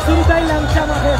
শুরুতেই ল্যাংচা মাঠে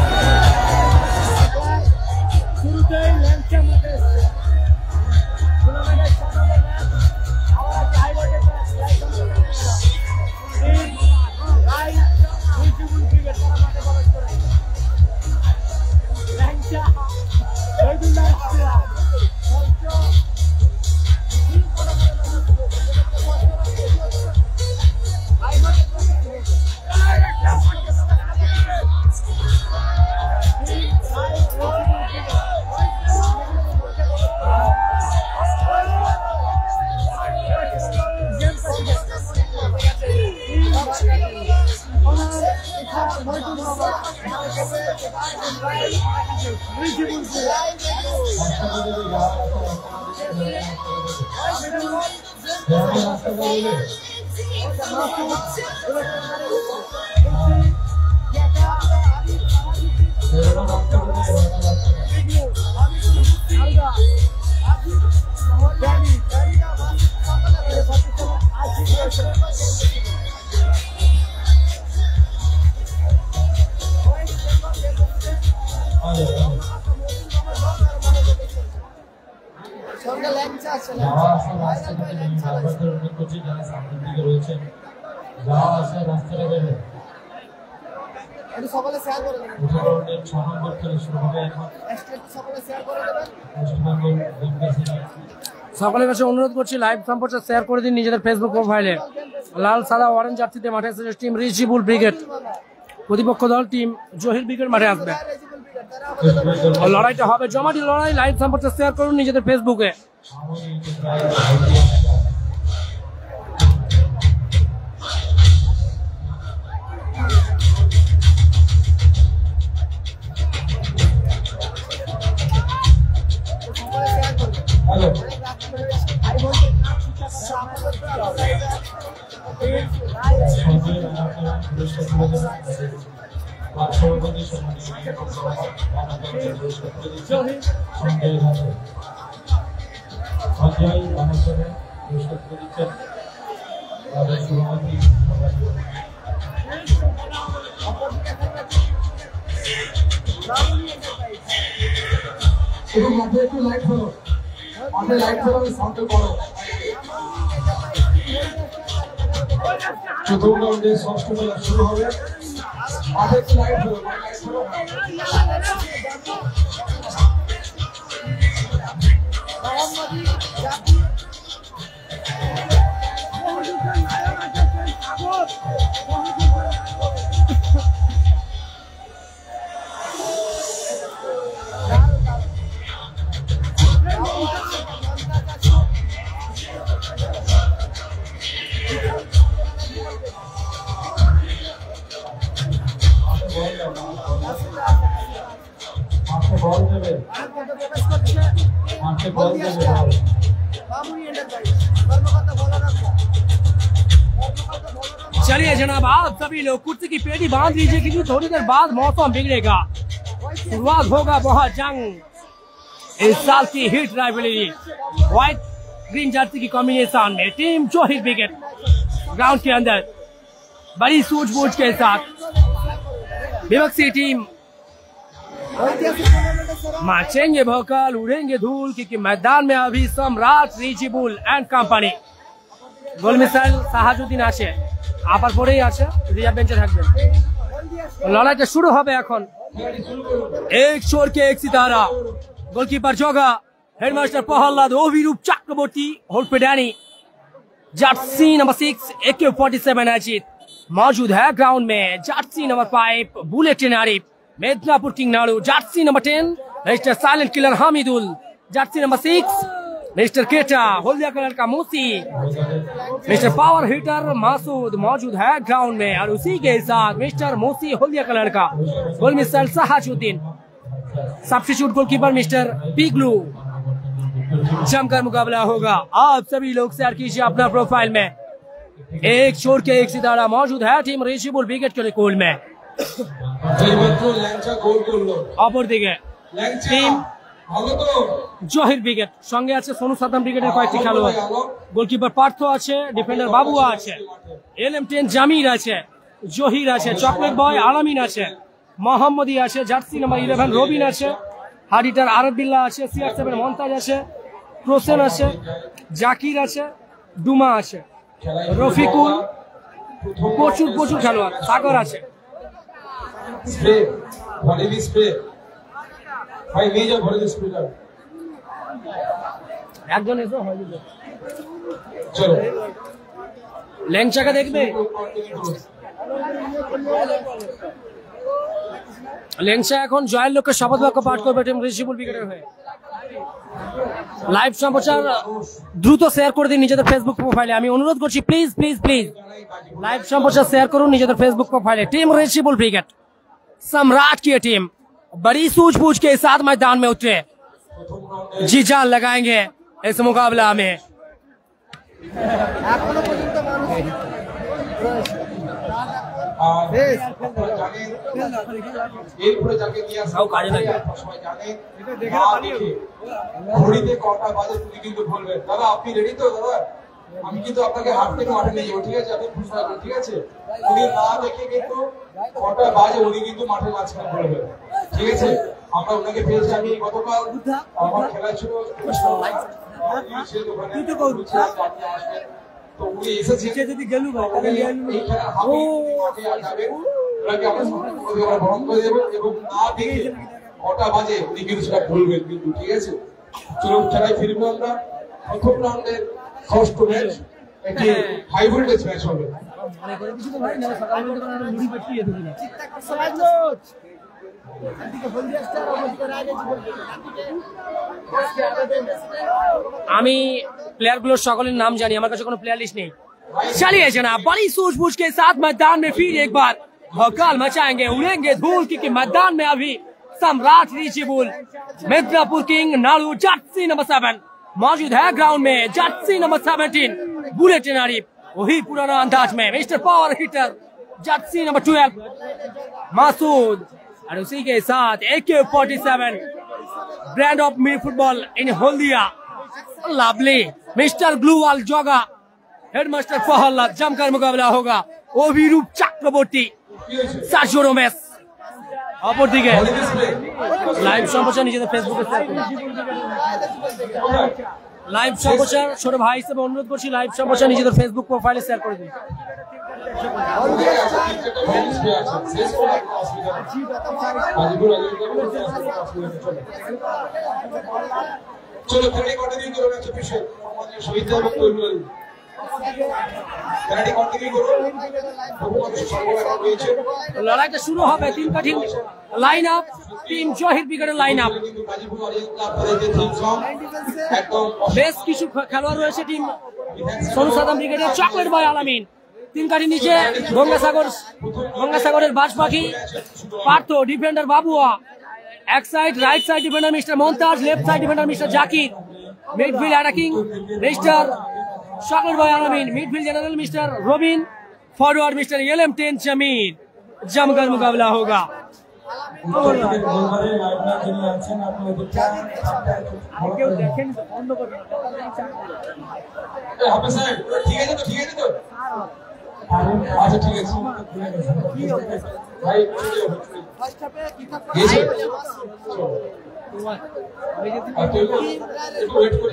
সকলের কাছে অনুরোধ করছি লাইভ সম্প্রচার শেয়ার করে দিন নিজেদের ফেসবুক প্রোফাইলে। লাল সাদা অরেঞ্জ জার্সিতে মাঠে এসেছে টিম রিচিবুল ব্রিগেড, প্রতিপক্ষ দল টিম জহির ব্রিগেড মাঠে আসবে। লড়াইটা হবে জমাটি লড়াই। লাইভ সম্প্রচার শেয়ার করুন নিজেদের ফেসবুকে। প্রথম রাউন্ডে ষষ্ঠ খেলা শুরু হবে। মাঠে লাইট হলো चलिए जनाब, आप सभी लोग कुर्सी की पेटी बांध लीजिए क्योंकि थोड़ी देर बाद मौसम बिगड़ेगा। शुरुआत होगा बहुत जंग। इस साल की hit rivalry white green Jersey की कॉम्बिनेशन में टीम जोहिर ब्रिगेड ग्राउंड के अंदर बड़ी सूझबूझ के साथ विपक्षी टीम माचेंगे भौकाल, उड़ेंगे धूल, क्योंकि मैदान में अभी सम्राट रिचिबुल एंड कंपनी गोल मिसाइल साहाजुद्दीन आछे, আপার পরেই আছে, রিজার্ভ বেঞ্চে থাকবেন। লড়াইটা শুরু হবে এখন। এক छोर के एक सितारा, goalkeeper Joga, headmaster Prahlad Abhirup Chakraborty hold पे Danny, jersey number 6 AK-47 Ajit मौजूद है ग्राउंड में। Jersey number 5 bulletin Arif, Midnapore king Naru, jersey number 10 mister silent killer Hamidul, jersey number 6 mister Keta, Haldia colour का मूसी, मिस्टर पावर हिटर मासूद मौजूद है ग्राउंड में और उसी के साथ मिस्टर मूसी हल्दिया कलर का गोल मिसाइल साहाजुद्दीन, सब्स्टिट्यूट गोलकीपर मिस्टर पिगलू। जमकर मुकाबला होगा। आप सभी लोग शेयर कीजिए अपना प्रोफाइल में। एक छोर के एक सितारा मौजूद है टीम रिचिबुल ब्रिगेड के गोल में। অপর দিকে টিম জহির ব্রিগেড, সঙ্গে আছে সোনু সাদ্দাম ব্রিগেডের কয়েকটি খেলোয়াড়। গোলকিপার পার্থ আছে, ডিফেন্ডার বাবুয়া আছে, LM10 জামির আছে, জহির আছে, চকলেট বয় আলামিন আছে, মোহাম্মদী আছে, জার্সি নাম্বার 11 রবিন আছে, হাডিটার আরবিল্লাহ আছে, CR7 মন্তাজ আছে, প্রসেন আছে, জাকির আছে, ডুমা আছে, রফিকুল, প্রচুর প্রচুর খেলোয়াড়, সাগর আছে। স্প্রে ভলিবি স্প্রে ভাই মেজর ভলিবি স্প্রেটার একজন এসে হয়ে যাবে। চলো ল্যাংচাকে দেখবে, ল্যাংচা এখন জয়ের লক্ষ্যে শপথ বাক্য পাঠ করবে টিম রিজিবুল ব্রিগেডের হয়ে। লাইভ সম্প্রচার দ্রুত শেয়ার করে দিন নিজেদের ফেসবুক প্রোফাইলে, আমি অনুরোধ করছি প্লিজ প্লিজ প্লিজ লাইভ সম্প্রচার শেয়ার করুন নিজেদের Facebook profile. Team Rijibul brigade सम्राट की टीम बड़ी सूझबूझ के साथ मैदान में उतरे, जी जान लगाएंगे इस मुकाबला में। এরপরে যাকে নিয়ে আসা সবাই জানে ঘড়িতে কটা বাজে তুমি কিন্তু বলবেন দাদা আপনি রেডি তো দাদা, আমি কিন্তু আপনাকে হাত থেকে মাঠে নিয়ে যাবো, ঠিক আছে? আপনি ঘোষণা করুন, ঠিক আছে? উনি না দেখে কিন্তু কটা বাজে উনি কিন্তু মাঠে মাঝখানে বলবেন, ঠিক আছে? আমরা ওনাকে পেয়েছি, আমি গতকাল আমার খেলা ছিল তো উনি এসেছেন যদি গেলু এই খেলা হাবি মাঠে যাবেন, ওনাকে আমরা বরণ করে দেবো এবং না দেখে কটা বাজে উনি কিন্তু সেটা বলবেন কিন্তু, ঠিক আছে? চলো খেলায় ফিরবো আমরা। প্রথম রাউন্ডের ফার্স্ট ম্যাচ একটি হাই ভোল্টেজ ম্যাচ হবে। আমি প্লেয়ারগুলোর সকলের नाम জানি, আমার কাছে কোনো প্লেয়ার লিস্ট নেই। चलिए जनाब, बड़ी सूझबूझ के साथ मैदान में फिर एक बार भौकाल मचाएंगे, उड़ेंगे धूल, क्योंकि मैदान में अभी सम्राट Rijibul, Midnapore king Naru jersey number 7 मौजूद है ग्राउंड में। जर्सी नंबर 17 बुलेट नारिफ, वही पुराना अंदाज में mister power hitter jersey number 12 Masood, और उसी के साथ AK-47 brand of mini football in Haldia lovely mister global Joga, headmaster Prahlad. जमकर मुकाबला होगा অভিরূপ চক্রবর্তী সার্জিও রোমেস। অপরদিকে লাইভ সম্প্রচার নিজেদের ফেসবুকে শেয়ার করুন। লাইভ সম্প্রচার ছোট ভাই হিসেবে অনুরোধ করছি, লাইভ সম্প্রচার নিজেদের ফেসবুক প্রোফাইলে শেয়ার করে দিন। চলো খেলাটি কন্টিনিউ করুন, একটা বিষয় আমাদের শহীদ এবং তৈরি খেলাটি কন্টিনিউ করুন। লড়াইটা শুরু হবে, তিন কাঠি লাইন আপ, টিম জহির ব্রিগেডের লাইন আপ। বেশ কিছু খেলোয়াড় রয়েছে টিম সোনু সাদাম ব্রিগেডের। চকলেট বয় আলামিন তিন কাঠি নিচে, গঙ্গাসাগরের বাজ পাখি পার্থ, ডিফেন্ডার বাবুয়া, এক side right side defender mister Montaj, left side defender mister Zakir, midfield attacking mister chocolate boy Alamin, midfield general mister Robin, forward mister LM10 Zamir. जमकर मुकाबला होगा।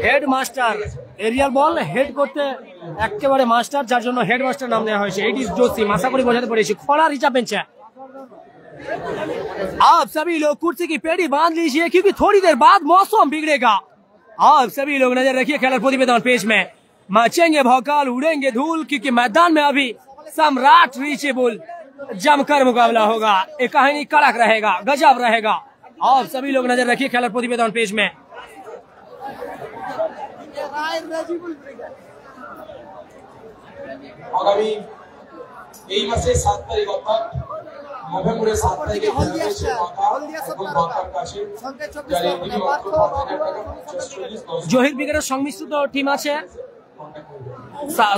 Headmaster aerial ball head করতে একেবারে মাস্টার, যার জন্য হেড মাস্টার নাম দেওয়া হয়েছে। এটি জসিম, আশা করি বোঝাতে পেরেছি। খোলা রিচার্জ बेंच है। आप सभी लोग कुर्सी की पेड़ी बांध लीजिए, क्योंकि थोड़ी देर बाद मौसम बिगड़ेगा। आप सभी लोग नजर रखिए खेल प्रतिवेदन पेज में। मचेंगे भौकाल, उड़ेंगे धूल, क्योंकि मैदान में अभी सम्राट रिजिबुल। जमकर मुकाबला होगा, ये कहानी कड़क रहेगा, गजब रहेगा। आप सभी लोग नजर रखिए खेल प्रतिवेदन पेज में। আগামী এই মাসের 7 তারিখ অর্থাৎ নভেম্বরের 7 তারিখে জহির ব্রিগেডের সংমিশ্রিত টিম আছে।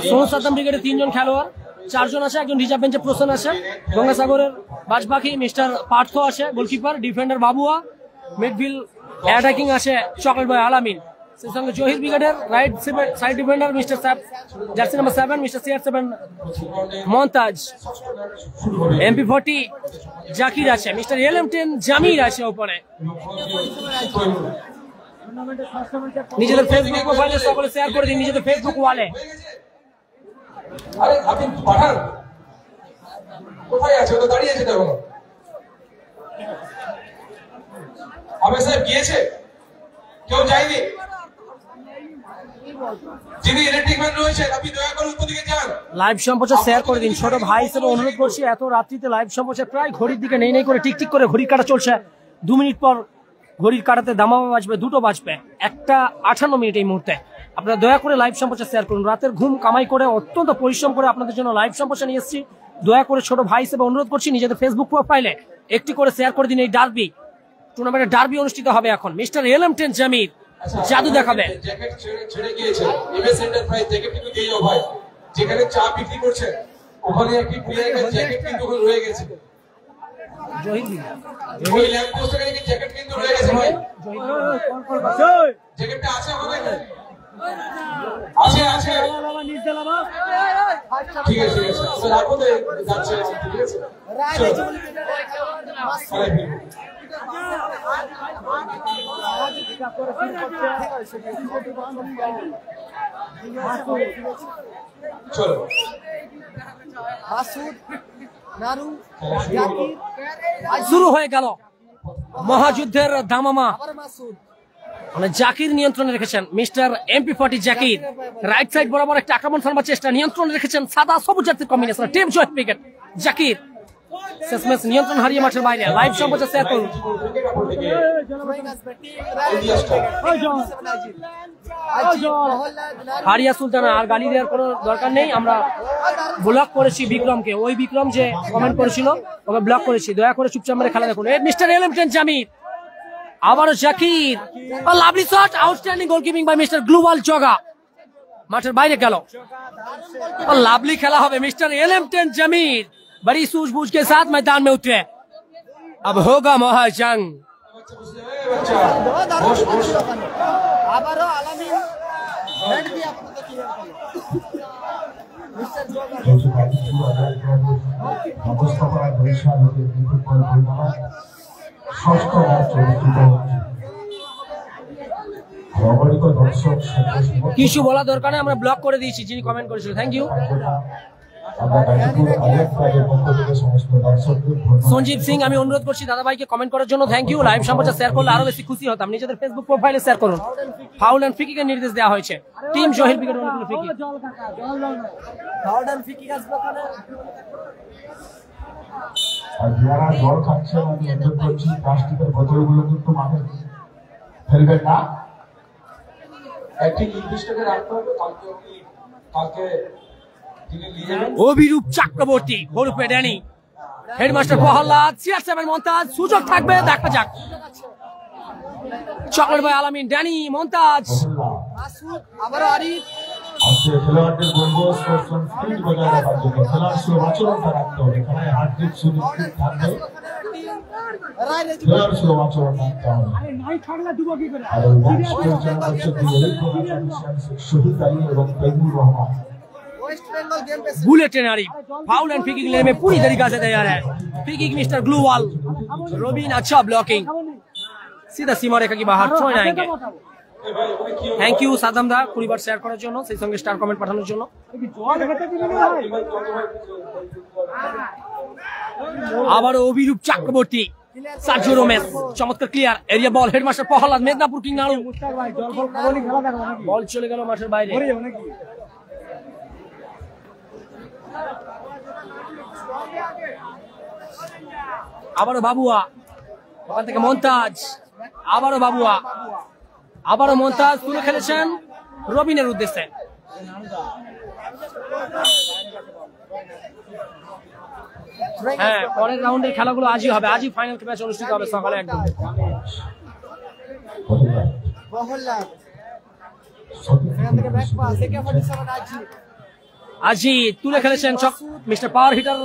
সোনু সাদ্দাম ব্রিগেডের 3 জন খেলোয়াড়, 4 জন আছে, একজন রিজার্ভ বেঞ্চে প্রসেন আছে, গঙ্গাসাগরের বাজপাখি মিস্টার পার্থ আছে, গোলকিপার ডিফেন্ডার বাবুয়া, মিডফিল্ড অ্যাটাকিং আছে চকলেট বয় আলামিন, সেই সঙ্গে জহির ব্রিগেডের right side defender mister jersey number 7 mister CR7 Montaj, MP40 Zakir আছে, মিস্টার LM10 জামির আছে উপরে। নিজেদের ফেসবুক প্রোফাইলে সকলে শেয়ার করে দিন, নিজেদের ফেসবুক ওয়ালে। আরে আপনি পাঠান কোথায় আছে? ও তো দাঁড়িয়ে আছে দেখো। আবে স্যার গিয়েছে, কেউ যায়নি। যিনি ইলেকট্রিক ম্যান রয়েছেন আপনি দয়া করে উপর দিকে যান। লাইভ সম্প্রচার শেয়ার করে দিন, ছোট ভাই হিসেবে অনুরোধ করছি। এত রাত্রিতে লাইভ সম্প্রচার, প্রায় ঘড়ির দিকে নেই করে টিকটিক করে ঘড়ির কাটা চলছে। 2 মিনিট পর ঘড়ির কাটাতে দামামা বাজবে, 2টো বাজবে, 1:58 এই মুহূর্তে। আপনারা দয়া করে লাইভ সম্প্রচার শেয়ার করুন। রাতের ঘুম কামাই করে অত্যন্ত পরিশ্রম করে আপনাদের জন্য লাইভ সম্প্রচার নিয়ে এসেছি। দয়া করে ছোট ভাই হিসেবে অনুরোধ করছি, নিজেদের ফেসবুক প্রোফাইলে একটি করে শেয়ার করে দিন। এই ডার্বি টুর্নামেন্টের ডার্বি অনুষ্ঠিত হবে এখন। মিস্টার LM10 জামির জাদু দেখাবে। জ্যাকেট ছেড়ে গিয়েছে, এমএস এন্টারপ্রাইজ জ্যাকেট কিন্তু দিয়ে যাও ভাই। যেখানে চা বিক্রি করছে ওখানে একটি প্লেয়ারের জ্যাকেট কিন্তু রয়ে গেছে। ওই ল্যাম্প পোস্টের কাছে জ্যাকেট কিন্তু রয়ে গেছে ভাই। জ্যাকেটটা আছে আমাদের? আছে আছে, ঠিক আছে ঠিক আছে, স্যার রাখো তো, যাচ্ছে ঠিক আছে। চলো শুরু হয়ে গেল মহাযুদ্ধের দামামা। মানে জাকির নিয়ন্ত্রণে রেখেছেন mister MP40 Zakir. Right side বরাবর একটা আক্রমণ চালানোর চেষ্টা, নিয়ন্ত্রণে রেখেছেন সাদা সবুজ জাতীয় কম্বিনেশন টিম জয় উইকেট জাকির। শেষমেশ নিয়ন্ত্রণ হারিয়ে মাঠের বাইরে। লাইভ সম্প্রচার শেয়ার করুন। হারিয়া সুলতানা, আর গালি দেওয়ার কোনো দরকার নেই। আমরা ব্লক করেছি বিক্রমকে, ওই বিক্রম যে কমেন্ট করেছিল ওকে ব্লক করেছি। দয়া করে চুপচাপ মেরে খেলা দেখুন। মিস্টার LM10 জামির, আবারও জাকির, লাভলি শট, আউটস্ট্যান্ডিং গোলকিপিং বাই মিস্টার গ্লোবাল জগা। মাঠের বাইরে গেল। লাভলি খেলা হবে। मिस्टर LM10 जमीर बड़ी सूझबूझ के साथ मैदान में उतरे। अब होगा महाजंग। কিছু বলা দরকার নেই, আমরা ব্লক করে দিয়েছি যিনি কমেন্ট করেছিল। Thank you. সঞ্জীব সিং, আমি অনুরোধ করছি দাদা ভাইকে কমেন্ট করার জন্য। Thank you. লাইভ সম্প্রচার শেয়ার করলে আরো বেশি খুশি হতাম। নিজেদের ফেসবুক প্রোফাইলে শেয়ার করুন। ফাউল এন্ড ফ্রি কিকের নির্দেশ দেওয়া হয়েছে। টিম জহির ব্রিগেড অনেকগুলো free kick. Foul and free kick আসবে ওখানে। আর যারা জল খাচ্ছেন আমি অনুরোধ করছি প্লাস্টিকের বোতলগুলো কিন্তু মাঠে ফেলবেন না। একটি নির্দিষ্টকে রাখতে হবে। কালকে অভিরূপ চক্রবর্তী ওরফে Danny, headmaster Prahlad, CR7 Montaj, সুযোগ থাকবে, দেখা যাক। চকলেট ভাই আলামিন, ড্যানি, মন্তাজ, আবারও আরিফ। আজকে খেলোয়াড়দের বলবো স্পোর্টসম্যান স্পিরিট বজায় রাখার জন্য খেলার সুলভ আচরণটা রাখতে হবে। খেলায় হার্টবিট সুনিশ্চিত থাকবে, খেলার সুলভ আচরণ রাখতে হবে। আর ওই ম্যাচ পরিচালনা হচ্ছে শহীদ আলী এবং তৈমুর রহমান। बुलेट ट्रेनरी फाउल एंड फ्री किक लेने में पूरी तरीका से तैयार है। Free kick mister global, Robin अच्छा ब्लॉकिंग, सीधा सीमा रेखा की बाहर थ्रो आएंगे। थैंक यू सादम दा 20 बार शेयर করার জন্য, সেই সঙ্গে স্টার কমেন্ট পাঠানোর জন্য। আবারও অভিরূপ চক্রবর্তী, সার্জিও রোমেস, চমৎকার ক্লিয়ার এরিয়া বল, হেডমাস্টার প্রহ্লাদ, মেদিনীপুর কিং নাড়ু, বল চলে গেল মাঠের বাইরে। আবারও বাবুয়া, ওখান থেকে মন্তাজ, আবারও বাবুয়া, আবারও মন্তাজ তুলে খেলেছেন রবিনের উদ্দেশ্যে। হ্যাঁ, পরের রাউন্ডের খেলাগুলো আজই হবে। আজই ফাইনাল ম্যাচ অনুষ্ঠিত হবে সকালে একদম। আজি তুলে খেলেছেন মিস্টার পাওয়ার হিটার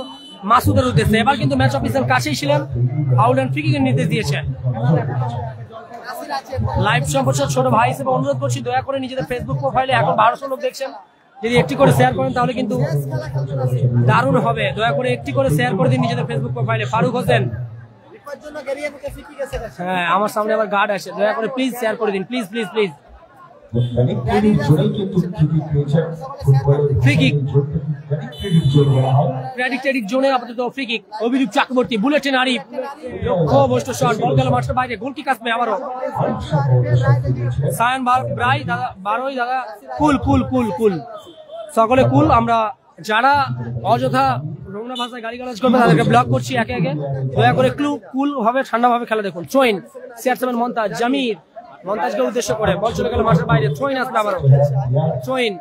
মাসুদের উদ্দেশ্যে। এবার কিন্তু ম্যাচ অফিসার কাছেই ছিলেন, ফাউল এন্ড ফ্রি কিকের নির্দেশ দিয়েছেন। লাইভ সম্প্রচার ছোট ভাই হিসেবে অনুরোধ করছি দয়া করে নিজেদের ফেসবুক প্রোফাইলে এখন 1200 লোক দেখছেন, যদি একটি করে শেয়ার করেন তাহলে কিন্তু দারুণ হবে। দয়া করে একটি করে শেয়ার করে দিন নিজেদের ফেসবুক প্রোফাইলে। ফারুক হোসেন, হ্যাঁ আমার সামনে আবার গার্ড আছে, দয়া করে প্লিজ শেয়ার করে দিন, please please please. Free kick, predicted জোনে আপাতত free kick. Abhirup Chakraborty, bulletin Arif, লক্ষ্য বস্তু শট, বল গেল মাঠের বাইরে, গোল কিক আসবে আবারও। সায়ন ব্রাই দাদা, বারোই দাদা, কুল কুল কুল কুল, সকলে কুল। আমরা যারা অযথা নোংরা ভাষায় গালিগালাজ করবে তাদেরকে ব্লক করছি একে একে। দয়া করে কুল ভাবে ঠান্ডা ভাবে খেলা দেখুন। চোইন, সিয়ারসেভেন মন্তাজ, জামির, মন্তাজকে উদ্দেশ্য করে বল চলে গেল মাঠের বাইরে। চোইন আসবে আবারও, চোইন,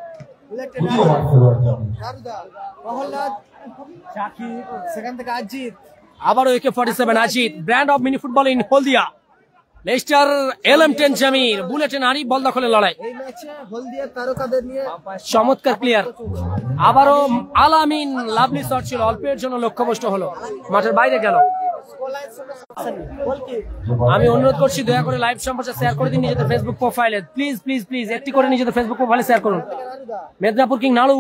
সেখান থেকে আজিত, আবারও AK-47 Ajit, brand of mini football in Haldia. লেস্টার LM10 Zamir, bulletin Arif, ball দখলের লড়াই। এই ম্যাচে হলদিয়া তারকাদের নিয়ে চমৎকার প্লেয়ার। আবারও আলামিন, লাভলি শট ছিল, অল্পের জন্য লক্ষ্যভ্রষ্ট হলো, মাঠের বাইরে গেল। আমি অনুরোধ করছি দয়া করে লাইভ সম্প্রচার শেয়ার করে দিন নিজেদের ফেসবুক প্রোফাইলে, প্লিজ প্লিজ প্লিজ একটি করে নিজেদের ফেসবুক প্রোফাইলে শেয়ার করুন। Medinipur king Naru,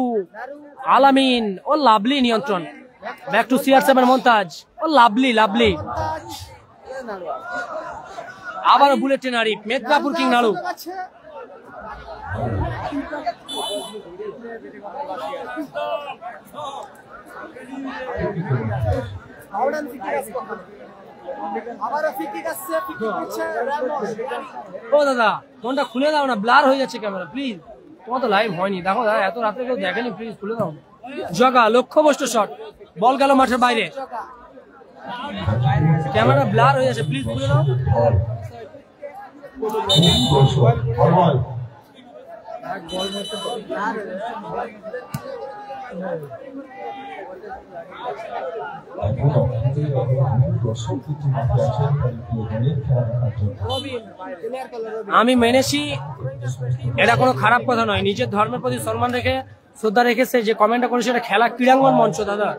Alamin, oh lovely নিয়ন্ত্রণ, back to CR7 Montaj, oh lovely lovely, আবারও বুলেটিন আরিফ, মেদিনীপুর কিং নাড়ু, ও দাদা ফোনটা খুলে দাও না, ব্লার হয়ে যাচ্ছে ক্যামেরা, প্লিজ। তোমার তো লাইভ হয়নি, দেখো দাদা, এত রাতে কেউ দেখেনি, প্লিজ খুলে দাও। জগা, লক্ষ্যভ্রষ্ট শট, বল গেল মাঠের বাইরে, ক্যামেরা ব্লার হয়ে যাচ্ছে, প্লিজ খুলে দাও। আমি মেনেছি এটা কোনো খারাপ কথা নয়, নিজের ধর্মের প্রতি সম্মান রেখে শ্রদ্ধা রেখেছে যে কমেন্টটা করেছে, এটা খেলা ক্রীড়াঙ্গন মঞ্চ দাদা,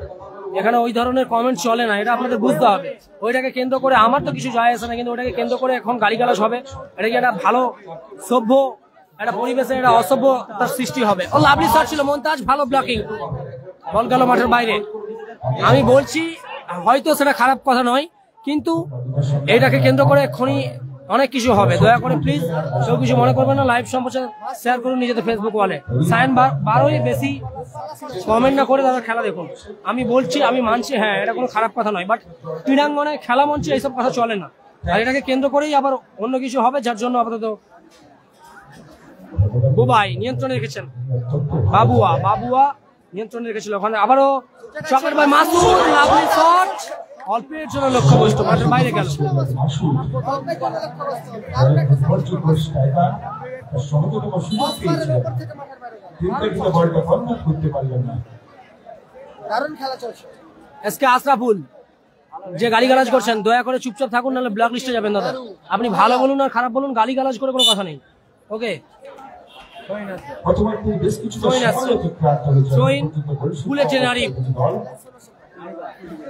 এখানে ওই ধরনের কমেন্ট চলে না, এটা আপনাদের বুঝতে হবে। ওইটাকে কেন্দ্র করে আমার তো কিছু যায় আসে না, কিন্তু ওটাকে কেন্দ্র করে এখন গালিগালাজ হবে, এটা কি একটা ভালো সভ্য একটা পরিবেশে একটা অসভ্যতার সৃষ্টি হবে। ও লাভলি শট ছিল, মন্তাজ, ভালো ব্লকিং, বল গেল মাঠের বাইরে। আমি বলছি হয়তো সেটা খারাপ কথা নয়, কিন্তু এইটাকে কেন্দ্র করে এক্ষুনি অনেক কিছু হবে। দয়া করে প্লিজ কেউ কিছু মনে করবেন না, লাইভ সম্প্রচার শেয়ার করুন নিজেদের ফেসবুক ওয়ালে। সায়ন বারোই বেশি কমেন্ট না করে দাদা খেলা দেখুন। আমি বলছি, আমি মানছি, হ্যাঁ এটা কোনো খারাপ কথা নয়, বাট ক্রীড়াঙ্গনে খেলা মঞ্চে এইসব কথা চলে না, আর এটাকে কেন্দ্র করেই আবার অন্য কিছু হবে, যার জন্য আপাতত বুবাই নিয়ন্ত্রণে রেখেছেন, বাবুয়া নিয়ন্ত্রণে রেখেছিল ওখানে। আবারও চকলেট ভাই মাসুদ, লাভলি শট, অল্পের জন্য লক্ষ্যভ্রষ্ট, মাঠের বাইরে গেল। এসকে আশরাফুল, যে গালিগালাজ করছেন দয়া করে চুপচাপ থাকুন, নাহলে ব্লক লিস্টে যাবেন দাদা। আপনি ভালো বলুন আর খারাপ বলুন, গালিগালাজ করে কোনো কথা নেই, ওকে।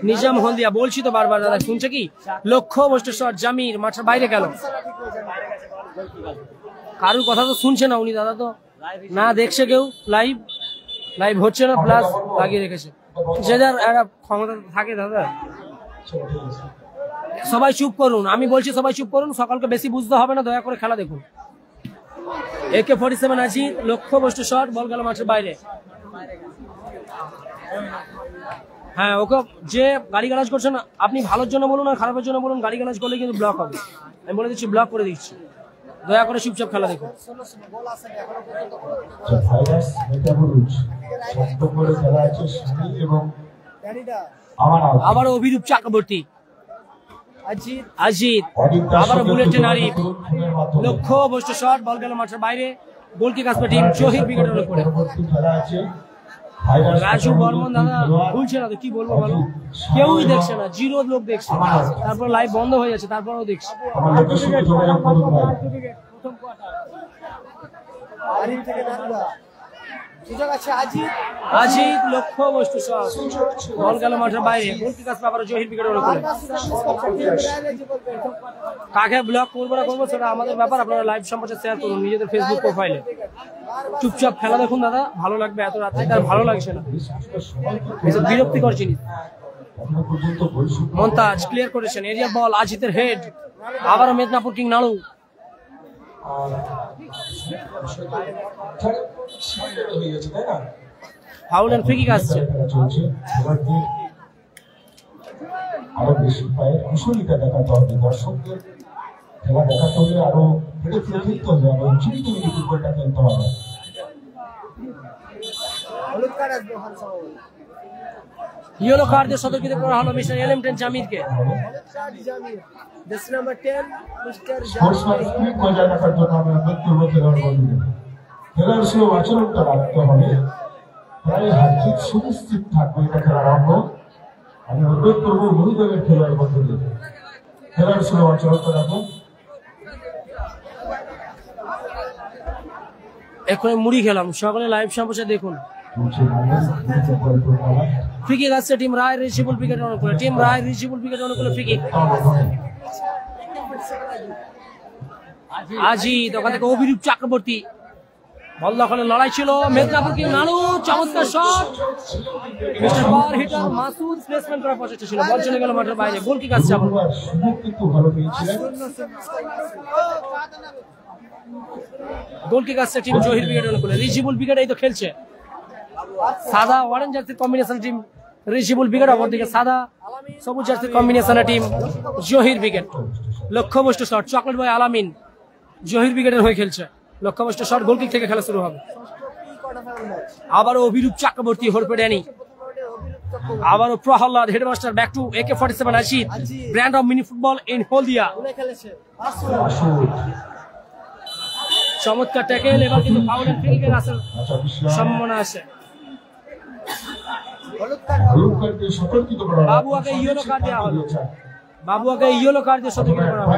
নিজাম হলদিয়া, বলছি তো বারবার দাদা, শুনছে কি? লক্ষ্যভ্রষ্ট শট, জামির, মাঠের বাইরে গেল। কারুর কথা তো শুনছে না উনি দাদা, তো না দেখছে কেউ, লাইভ হচ্ছে না, প্লাস লাগিয়ে রেখেছে। যে যার একটা ক্ষমতা থাকে দাদা, সবাই চুপ করুন, আমি বলছি সবাই চুপ করুন, সকালকে বেশি বুঝতে হবে না, দয়া করে খেলা দেখুন। AK-47 আজিত, লক্ষ্যভ্রষ্ট শট, বল গেল মাঠের বাইরে। হ্যাঁ, ওকে যে গালিগালাজ করছেন আপনি ভালোর জন্য বলুন আর খারাপের জন্য বলুন, গালিগালাজ করলে কিন্তু ব্লক হবে, আমি বলে দিচ্ছি, ব্লক করে দিচ্ছি। দয়া করে চুপচাপ খেলা দেখুন। আবার অভিরূপ চক্রবর্তী, আজিত, আবার বুলেটিন আরিফ, লক্ষ্যভ্রষ্ট শট, বল গেল মাঠের বাইরে। গোল কিক আসবে টিম শহীদ ব্রিগেডের উপরে। রাজু বর্মন দাদা ভুলছে না তো, কি বলবো বলো, কেউই দেখছে না, 0 লোক দেখছে, তারপর লাইভ বন্ধ হয়ে যাচ্ছে, তারপরেও দেখছে। সুযোগ আছে আজিত। আজিত লক্ষ্য বস্তু শট, বল গেল মাঠের বাইরে। গোল কিক আসবে আবার জহির উইকেটের অনুকূলে। কাকে ব্লক করবো না করবো সেটা আমাদের ব্যাপার, আপনারা লাইভ সম্প্রচার শেয়ার করুন নিজেদের ফেসবুক প্রোফাইলে। চুপচাপ খেলা দেখুন দাদা, ভালো লাগবে। এত রাত্রে তার ভালো লাগছে না, বিরক্তিকর জিনিস। মন্তাজ ক্লিয়ার করেছেন, এরিয়া বল, আজিতের হেড, আবারও মেদিনীপুর কিং নাড়ু। ফাউল এন্ড ফ্রি কিক আসছে। আরো বেশি পায়ের কুশলীটা দেখাতে হবে দর্শকদের, খেলা দেখাতে হলে আরো হেঁটে ফিরে খেলতে হবে, আরো চিন্তা ফুটবলটা খেলতে হবে। হলুদ কার্ড আসবে হানসাও। ইয়েলো কার্ড দিয়ে সতর্কিত করা হলো মিস্টার এলএম10 জামিরকে। হলুদ card Jamir, dress number 10 mister sportsman Jamir. Spirit বজায় রাখার জন্য আমি অনুরোধ করবো খেলোয়াড় বন্ধুদের, খেলার স্লো আচরণটা রাখতে হবে, প্রায় হারজিত সুনিশ্চিত থাকবে এটা খেলার অঙ্গ। আমি অনুরোধ করবো বহুদলের খেলোয়াড় বন্ধুদের খেলার স্লো আচরণটা রাখুন। এক্ষুনি মুড়ি খেলাম, সকলে লাইভ সম্প্রচার দেখুন। ফ্রি কিক আসছে টিম রায় রিচিবল উইকেটের অনুকূলে। টিম রায় রিচিবল উইকেটের অনুকূলে ফ্রি কিক। আজিত ওখান থেকে অভিরূপ চক্রবর্তী, বল দখলের লড়াই ছিল। মেদিনীপুর কিং নাড়ু, চমৎকার shot. Mister power hitter Masud placement করার প্রচেষ্টা ছিল, বল চলে গেল মাঠের বাইরে। গোল কিক আসছে আবার। সুযোগ কিন্তু ভালো পেয়েছিলেন। গোল কিক আসছে টিম জহির উইকেটের অনুকূলে। রিচিবল উইকেট এই তো খেলছে, সাদা অরেঞ্জ জার্সির কম্বিনেশন টিম রিচিবল উইকেট, অপরদিকে সাদা সবুজ জার্সির কম্বিনেশনের টিম জহির উইকেট। লক্ষ্যবস্তু শট, চকলেট বয় আলামিন জহির উইকেটের হয়ে খেলছে। লক্ষ্যবস্তু শট, গোল কিক থেকে খেলা শুরু হবে। আবারও অভিরূপ চক্রবর্তী, হরপে ড্যানি, আবারও Prahlad headmaster, back to AK-47 Ajit, brand of mini football in Haldia. চমৎকার ট্যাকেল, এবার কিন্তু ফাউল এন্ড ফ্রি কিকের আসার সম্ভাবনা আছে। বাবুয়াকে ইয়েলো কার্ড দেওয়া হলো, বাবুয়াকে ইয়েলো কার্ড দিয়ে সতর্কিত করা হলো।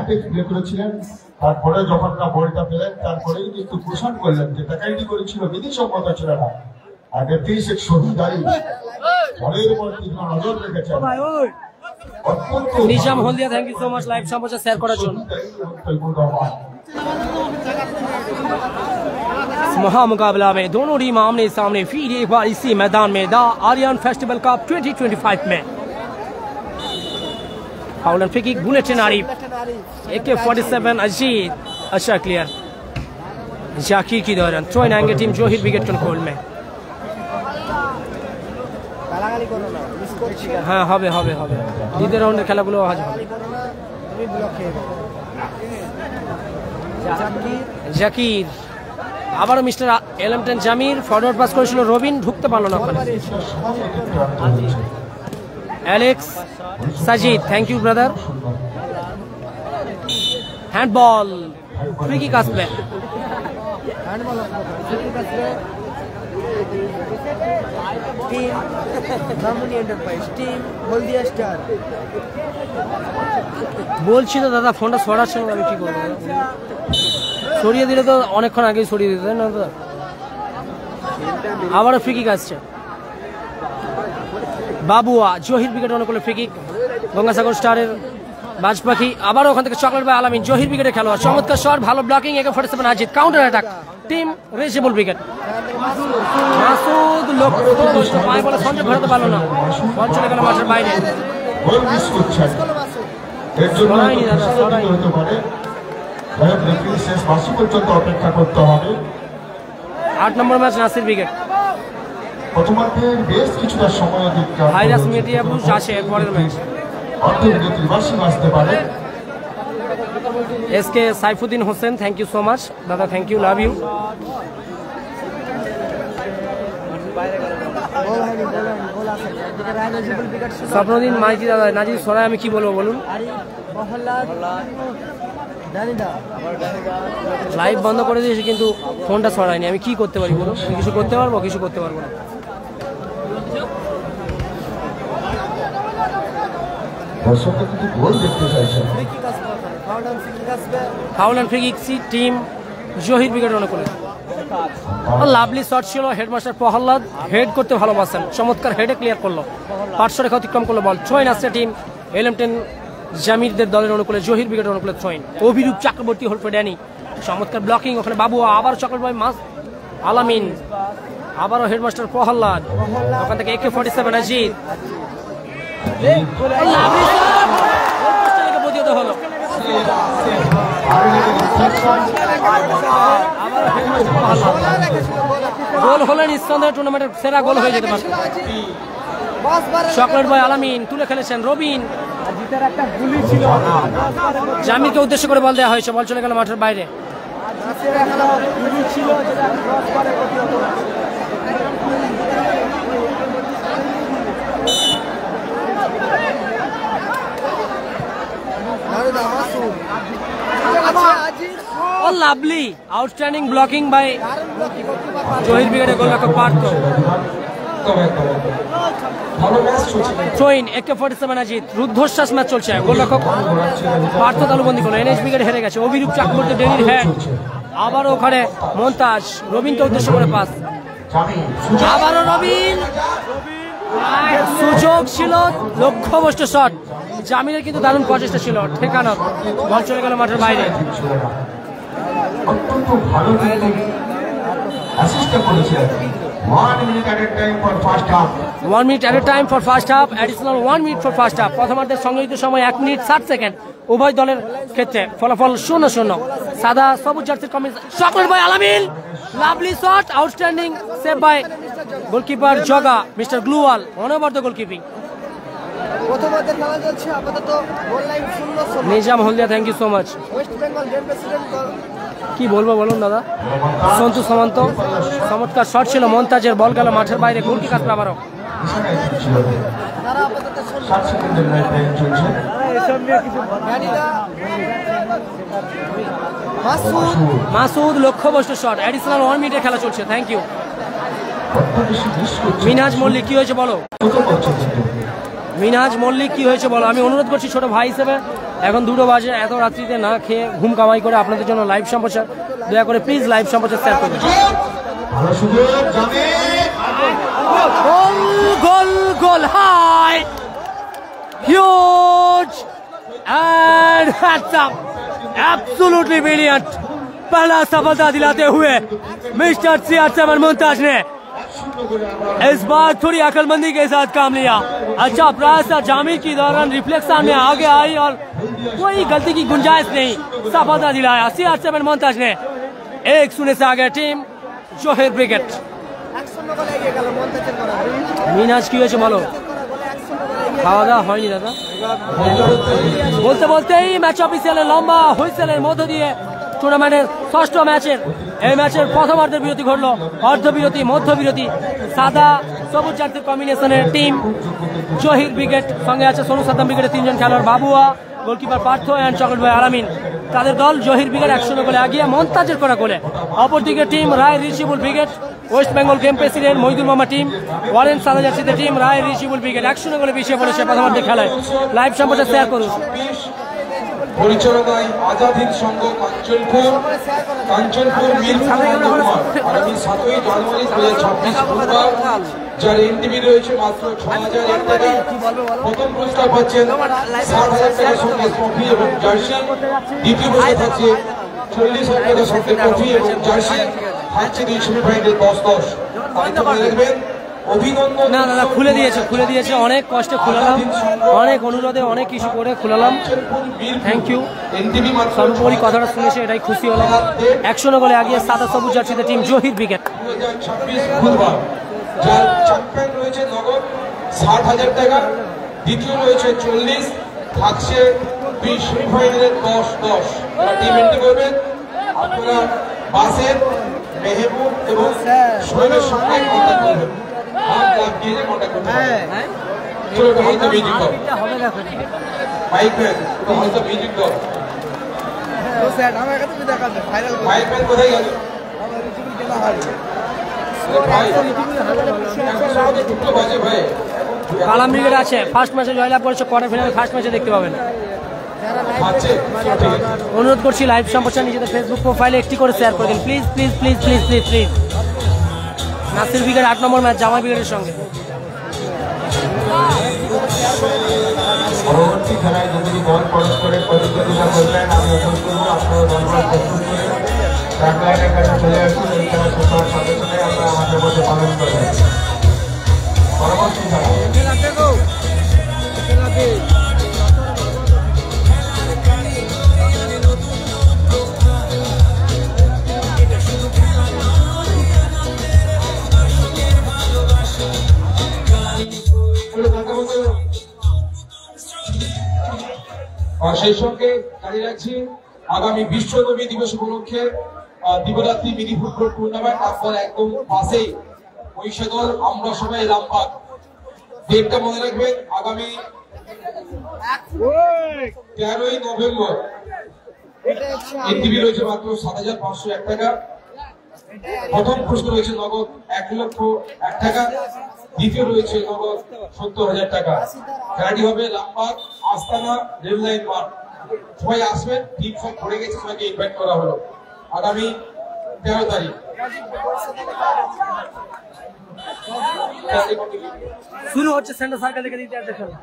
তারপরে যখন না বলটা পেলেন তারপরেই কিন্তু ঘোষণা করলেন যে টাকাইটি করেছিল বিধিসম্মত ছিল না। আগে 30 এক শহীদ আলী বলের উপর তীক্ষ্ণ নজর রেখেছেন। Nizam Haldia, thank you so much live সম্প্রচার শেয়ার করার জন্য। महामुकाबला में दोनों टीम आमने सामने फिर एक बार इसी मैदान में द आर्यन फेस्टिवल कप 2025 में। Foul and free kick, bulletin Arif, AK-47 Ajit, अच्छा क्लियर जाकिर की दौरान थ्रो इन आएंगे टीम जोहिर विकेट कंट्रोल में। हाँ হবে হবে হবে, দ্বিতীয় রাউন্ডের খেলাগুলো আজ হবে। জাকির, আবারও মিস্টার এলএম10 জামির, ফরওয়ার্ড পাস করেছিল রবিন, ঢুকতে পারলো না ওখানে। Alex Sajid, thank you brother. Handball, free kick আসবে। Team Brahmani enterprise, team Haldia star. বলছি তো দাদা, ফোনটা সরাচ্ছিল, আমি কি করবো? সরিয়ে দিলে তো অনেকক্ষণ আগেই সরিয়ে দিতে না তো। আবারও ফ্রি কিক আসছে। বাবুয়া জহির উইকেট অনুকূলে ফ্রি কিক। গঙ্গাসাগর স্টারের বাজ পাখি, আবারও ওখান থেকে চকলেট বাই আলামিন জহির উইকেটে খেলোয়াড়। চমৎকার শট, ভালো blocking. AK-47 Ajit, counter attack team Rijibul উইকেট। মাসুদ লক্ষ্য পায় বলে সঞ্জয় ঘোরাতে পারলো না, বল চলে গেল মাঠের বাইরে। এর জন্য হতে পারে শেষ মাসি পর্যন্ত অপেক্ষা করতে হবে। 8 নম্বর ম্যাচ নাসির উইকেট। প্রথমার্ধের বেশ কিছুটা সময় দিতে ভাইরাস মিডিয়া বুশ আছে পরের ম্যাচ। অর্ধবিরতির বাসি বাঁচতে পারে। SK Saifuddin Hossain, thank you so much দাদা, থ্যাংক ইউ, লাভ ইউ। স্বপ্নদিন মাইতি দাদা, নাজির সরাই, আমি কি বলবো বলুন? লাইভ বন্ধ করে দিয়েছি কিন্তু ফোনটা সরাইনি, আমি কি করতে পারি বলুন? কিছু করতে পারবো? কিছু করতে পারবো না। Foul and free kick team Zahir wicket অনুকূলে। লাভলি শট ছিল, হেডমাস্টার প্রহ্লাদ হেড করতে ভালোবাসেন, চমৎকার হেডে ক্লিয়ার করলো, পার্শ্ব রেখা অতিক্রম করলো বল। থ্রোইন আসছে টিম এলএম10 জামিরদের দলের অনুকূলে, জহির ব্রিগেডের অনুকূলে থ্রোইন। অভিরূপ চক্রবর্তী হল ফর ড্যানি, চমৎকার ব্লকিং, ওখানে বাবু আবার চকলেট বয় মাস আলামিন, আবারও হেডমাস্টার প্রহ্লাদ, ওখান থেকে AK-47 অজিত, প্রতিহত হলো। গোল হলে নিঃসন্দেহে টুর্নামেন্টের সেরা গোল হয়ে যেতে পারে। চকলেট বয় আলামিন তুলে খেলেছেন, রবিন জামিরকে উদ্দেশ্য করে বল দেওয়া হয়েছে, বল চলে গেল মাঠের বাইরে। Oh, lovely, outstanding blocking by Zahir ব্রিগেডের গোলরক্ষক পার্থ। থ্রোইন AK-47 অজিত, রুদ্ধশ্বাস ম্যাচ চলছে, গোলরক্ষক পার্থ তালুবন্দি করলো, এনএস ব্রিগেড হেরে গেছে। অভিরূপ চক্রবর্তী ডেনির হেড, আবারও ওখানে মন্তাজ, রবিনকে উদ্দেশ্য করে পাস, আবারও রবিন, সুযোগ ছিল, লক্ষ্যভ্রষ্ট শট, জামিলের কিন্তু দারুণ প্রচেষ্টা ছিল, ঠেকানো, বল চলে গেল মাঠের বাইরে। অত্যন্ত ভালো অ্যাসিস্ট করেছিলেন। 1 minute at a time for first half. 1 minute at a time for first half, additional 1 minute for first half। প্রথমার্ধের সংযোজিত সময় 1 মিনিট 60 সেকেন্ড উভয় দলের ক্ষেত্রে, ফলাফল 0-0। সাদা সবুজ জার্সির combination, chocolate boy Alamin, lovely shot, outstanding save by goalkeeper Jaga, mister গ্লুওয়াল, অনবদ্য গোলকিপিং। প্রথমার্ধের খেলা চলছে, আপাতত goal line 0-0। Nizam Haldia, thank you so much. West Bengal game president কি বলবো বলুন দাদা। সন্তু সামন্ত, চমৎকার শট ছিল মন্তাজের, বল গেল মাঠের বাইরে, গোলকি কাটলো আবারও। তারা আপাতত 7 সেকেন্ডের টাইম চলছে। মাসুদ লক্ষ্যভ্রষ্ট শট, অ্যাডিশনাল 1 মিনিটের খেলা চলছে, থ্যাংক ইউ। মিনহাজ মল্লিক, কি হয়েছে বলো? মিনহাজ মল্লিক, কি হয়েছে বলো? আমি অনুরোধ করছি ছোট ভাই হিসেবে, এখন 2টো বাজে, এত রাত্রিতে না খেয়ে ঘুম কামাই করে আপনাদের জন্য লাইভ সম্প্রচার, দয়া করে প্লিজ লাইভ সম্প্রচার শেয়ার করুন। Goal goal goal, high huge and hats up, absolutely brilliant. पहला सफलता दिलाते हुए मिस्टर CR7 मुमताज ने इस बार थोड़ी अकलमंदी के साथ काम लिया। अच्छा प्रयास था जामिर की दौरान, रिफ्लेक्शन में आगे आई और कोई गलती की गुंजाइश नहीं, सफलता दिलाया CR7 मुमताज ने। 1-0 से आगे टीम জহির ব্রিগেড। মিনাজ, কি হয়েছে বলো? খাওয়া দাওয়া হয়নি দাদা। বলতে বলতেই ম্যাচ অফিসিয়ালের লম্বা হুইসেলের মধ্য দিয়ে টুর্নামেন্টের 6ষ্ঠ ম্যাচের এই ম্যাচের প্রথমার্ধের বিরতি ঘটলো, অর্ধবিরতি, মধ্যবিরতি। সাদা সবুজ জার্সির কম্বিনেশনের টিম জহির ব্রিগেড, সঙ্গে আছে সোনু সাদ্দাম ব্রিগেডের 3 জন খেলোয়াড়, Babua, goalkeeper Partha and chocolate boy Alamin. তাদের দল জহির ব্রিগেড 1-0 গোলে এগিয়ে মন্তাজের করা গোলে। অপরদিকে team Roy Rijibul brigade, West Bengal game president Mahidul মামা টিম, ওয়ারেন সাদা জার্সিতে টিম রায় রিচিবুল ব্রিগেড 1-0 গোলে পিছিয়ে পড়েছে প্রথমার্ধের খেলায়। লাইভ সম্প্রচার শেয়ার করুন। পরিচালনায় আজাদিন সংঘ কাঞ্চনপুর মিরপুর আগামী 7ই জানুয়ারি 2026 বুধবার, যার এনটিভি রয়েছে মাত্র 6000 টাকা। প্রথম পুরস্কার পাচ্ছেন 60,000 টাকার সঙ্গে ট্রফি এবং জার্সি, দ্বিতীয় পুরস্কার থাকছে 40,000 টাকার সঙ্গে ট্রফি এবং জার্সি, থাকছে 2 সেমিফাইনাল 10-10। দেখবেন অভিনন্দন। না দাদা, খুলে দিয়েছে, অনেক কষ্টে খুলালাম, অনেক অনুরোধে অনেক কিছু করে খুলালাম, থ্যাংক ইউ। সর্বোপরি কথাটা শুনেছে এটাই খুশি হলাম। 1-0 গোলে এগিয়ে সাদা সবুজ জার্সিতে টিম জহির ব্রিগেড। 2026 বুধবার, যার চ্যাম্পিয়ন রয়েছে নগদ 60,000 টাকা, দ্বিতীয় রয়েছে 40, থাকছে 2 সেমিফাইনালের 10-10। টিম এন্ট্রি করবেন আপনারা বাসের মেহবুব এবং শোয়েবের সঙ্গে কন্ট্যাক্ট করবেন। কালাম ব্রিগেড আছে, ফার্স্ট ম্যাচে জয়লাভ করেছে, কোয়ার্টার ফাইনাল ফার্স্ট ম্যাচে দেখতে পাবেন। যারা লাইভ পাচ্ছে ঠিক আছে। অনুরোধ করছি লাইভ সম্প্রচার নিজেদের ফেসবুক প্রোফাইলে একটি করে শেয়ার করে দিন please please please please please please. Nasir brigade 8 number match জামাই ব্রিগেডের সঙ্গে। পরবর্তী খেলায় যদি বল পরস্পরের প্রতিযোগিতা করবেন আমি অনুরোধ করবো আপনারা দলবল প্রস্তুত করে ট্র্যাকলাইনের কাছে চলে আসুন। এই খেলা সুন্দর সাথে সাথে আমরা আমাদের মধ্যে পালন করবেন। পরবর্তী খেলা আর সেই সঙ্গে জানিয়ে রাখছি আগামী বিশ্ব নবী দিবস উপলক্ষে দিবরাত্রি মিনি ফুটবল টুর্নামেন্ট আপনার একদম পাশেই মহিষাদল আমরা সবাই রামবাগ। ডেটটা মনে রাখবেন আগামী 13ই নভেম্বর। এনটিভি রয়েছে মাত্র 7,501 টাকা। প্রথম পুরস্কার রয়েছে নগদ 1,01,000 টাকা। দ্বিতীয় রয়েছে নগদ 70,000 টাকা। খেলাটি হবে রামবাগ আস্তানা রেল লাইন মাঠ। সবাই আসবেন, টিম সব পড়ে গেছে, সবাইকে ইনভাইট করা হলো আগামী 13 তারিখ। শুরু হচ্ছে সেন্টার সার্কেল থেকে দ্বিতীয় খেলা।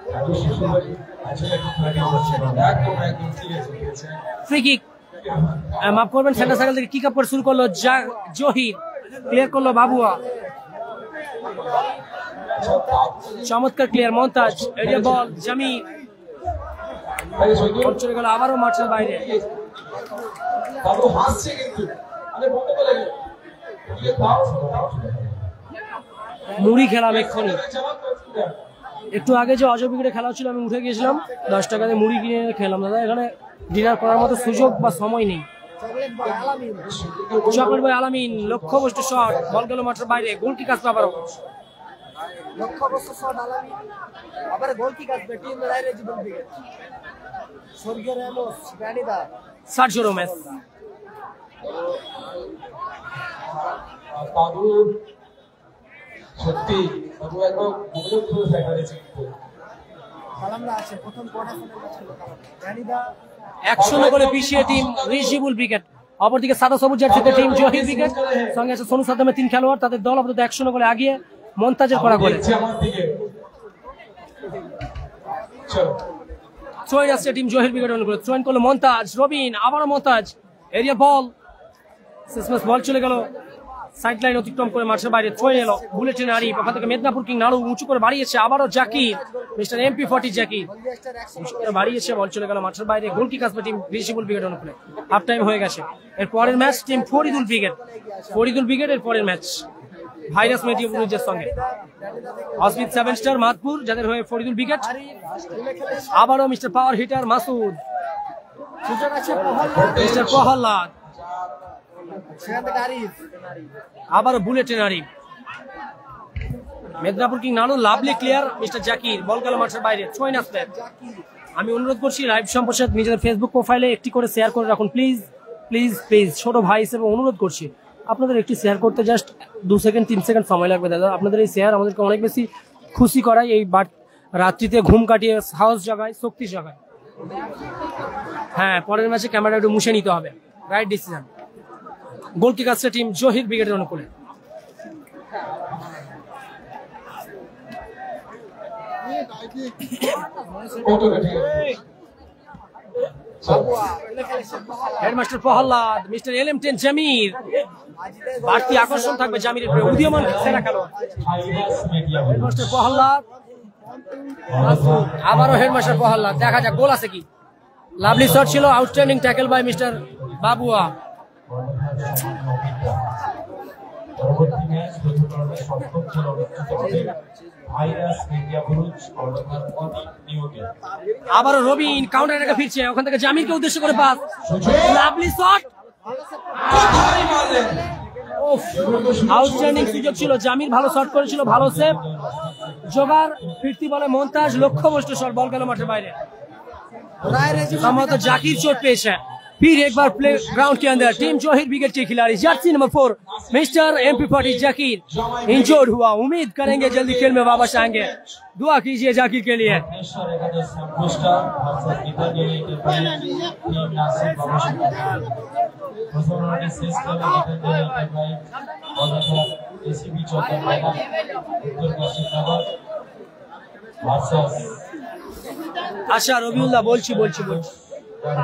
একদম একদম ঠিক আছে ঠিক আছে। ফ্রি কিক মাফ করবেন, সেন্টার সার্কেল থেকে কিক আপ করে শুরু করলো জহির, ক্লিয়ার করলো বাবুয়া, চমৎকার ক্লিয়ার মন্তাজ, এরিয়া বল জামির, চলে গেল আবারও মাঠের বাইরে। বাবু হাসছে কিন্তু আরে বন্ধ করে গেল। মুড়ি খেলাম এক্ষুনি, একটু আগে যে অজয় ব্রিগেডে খেলা ছিল আমি উঠে গিয়েছিলাম, 10 টাকা দিয়ে মুড়ি কিনে খেলাম। দাদা এখানে ডিনার করার মতো সুযোগ বা সময় নেই। চকলেট বয় আলামিন লক্ষ্যবস্তু শট, বল গেল মাঠের বাইরে, গোল কিক আসবে আবারও। লক্ষ্যবস্তু শট আলামি, আবার গোল কিক আসবে টিম রাইরেজিবল ব্রিগেড। স্বর্গীয় রামোস গ্রানিদা সার্জিও রোমেস, দাদু সত্যি দাদু একদম মনোযোগ ধরে ফেলেছে কিন্তু সালামরা আছে প্রথম কোয়ার্টার ফাইনাল ম্যাচ হলো গ্রানিদা 1-0 গোলে পিছিয়ে টিম রিজিবুল ব্রিগেড। অপরদিকে সাদা সবুজ জার্সিতে টিম জহির ব্রিগেড, সঙ্গে আছে সোনু সাদ্দামের 3 খেলোয়াড়। তাদের দল আপাতত 1-0 গোলে আগিয়ে মন্তাজের করা গোলে। আমার দিকে চলো চলে আসছে টিম জহির ব্রিগেড অনুকূলে, চয়ন করলো মন্তাজ, রবিন, আবারও মন্তাজ, এরিয়া বল, শেষমেশ বল চলে গেল সাইড লাইন অতিক্রম করে মাঠের বাইরে। চলে এলো বুলেটিন আরিফ, ওখান থেকে মেদিনীপুর কিং নাড়ু উঁচু করে বাড়িয়েছে, আবারও জাকির, মিস্টার MP40 জাকির উঁচু করে বাড়িয়েছে, বল চলে গেল মাঠের বাইরে। গোল কিক আসবে টিম রিজিবুল ব্রিগেড অনুকূলে। হাফ টাইম হয়ে গেছে। এর পরের ম্যাচ টিম ফরিদুল ব্রিগেড এর পরের ম্যাচ ভাইরাস মেডিয়াপুরের সঙ্গে। অসমিত 7 স্টার মাদপুর যাদের হয়ে ফরিদুল ব্রিগেড। আবারও মিস্টার পাওয়ার হিটার মাসুদ, সুযোগ আছে মিস্টার প্রহ্লাদ, সেখান থেকে আরিফ, আবারও বুলেটিন আরিফ, মেদিনীপুর কিং নাড়ু লাভলি ক্লিয়ার, মিস্টার জাকির, বল গেল মাঠের বাইরে। ছয় আসবে। আমি অনুরোধ করছি লাইভ সম্প্রচার নিজেদের ফেসবুক প্রোফাইলে একটি করে শেয়ার করে রাখুন প্লিজ প্লিজ প্লিজ। ছোট ভাই হিসেবে অনুরোধ করছি, আপনাদের একটি শেয়ার করতে জাস্ট 2 সেকেন্ড 3 সেকেন্ড সময় লাগবে দাদা। আপনাদের এই শেয়ার আমাদেরকে অনেক বেশি খুশি করায়, এই রাত্রিতে ঘুম কাটিয়ে সাহস জাগায়, শক্তি জাগায়। হ্যাঁ, পরের ম্যাচে ক্যামেরা একটু মুছে নিতে হবে। Right decision. গোল কিক আসছে টিম জহির ব্রিগেডের অনুকূলে। Headmaster Prahlad, mister LM10 Jamir, বাড়তি আকর্ষণ থাকবে জামিরের প্রিয় উদীয়মান সেরা খেলোয়াড় হেডমাস্টার প্রহ্লাদ। আবারও হেডমাস্টার প্রহ্লাদ, দেখা যাক গোল আছে কি। লাভলি শট ছিল, আউটস্ট্যান্ডিং ট্যাকল বাই মিস্টার বাবুয়া। পরবর্তী ম্যাচ সপ্তম খেলা অনুষ্ঠিত হবে ভাইরাস মেডিয়াপুরুজ নিয়োগে। আবারও রবিন কাউন্টার অ্যাটাকে ফিরছে, ওখান থেকে জামিরকে উদ্দেশ্য করে পাস, লাভলি শট, আউটস্ট্যান্ডিং সুযোগ ছিল, জামির ভালো শট করেছিল, ভালো সেভ, জোগাড় ফিরতি বলে মন্তাজ, লক্ষ্যবস্তু শট, বল গেল মাঠের বাইরে। সম্ভবত জাকির চোট পেয়েছে, फिर एक बार प्ले ग्राउंड के अंदर टीम जोहिर ब्रिगेड के खिलाड़ी Jersey number 4 mister MP40 Zakir injured हुआ। उम्मीद करेंगे जल्दी खेल में वापस आएंगे। दुआ कीजिए जाकिर के लिए। আচ্ছা রবিউল্লাহ বলছি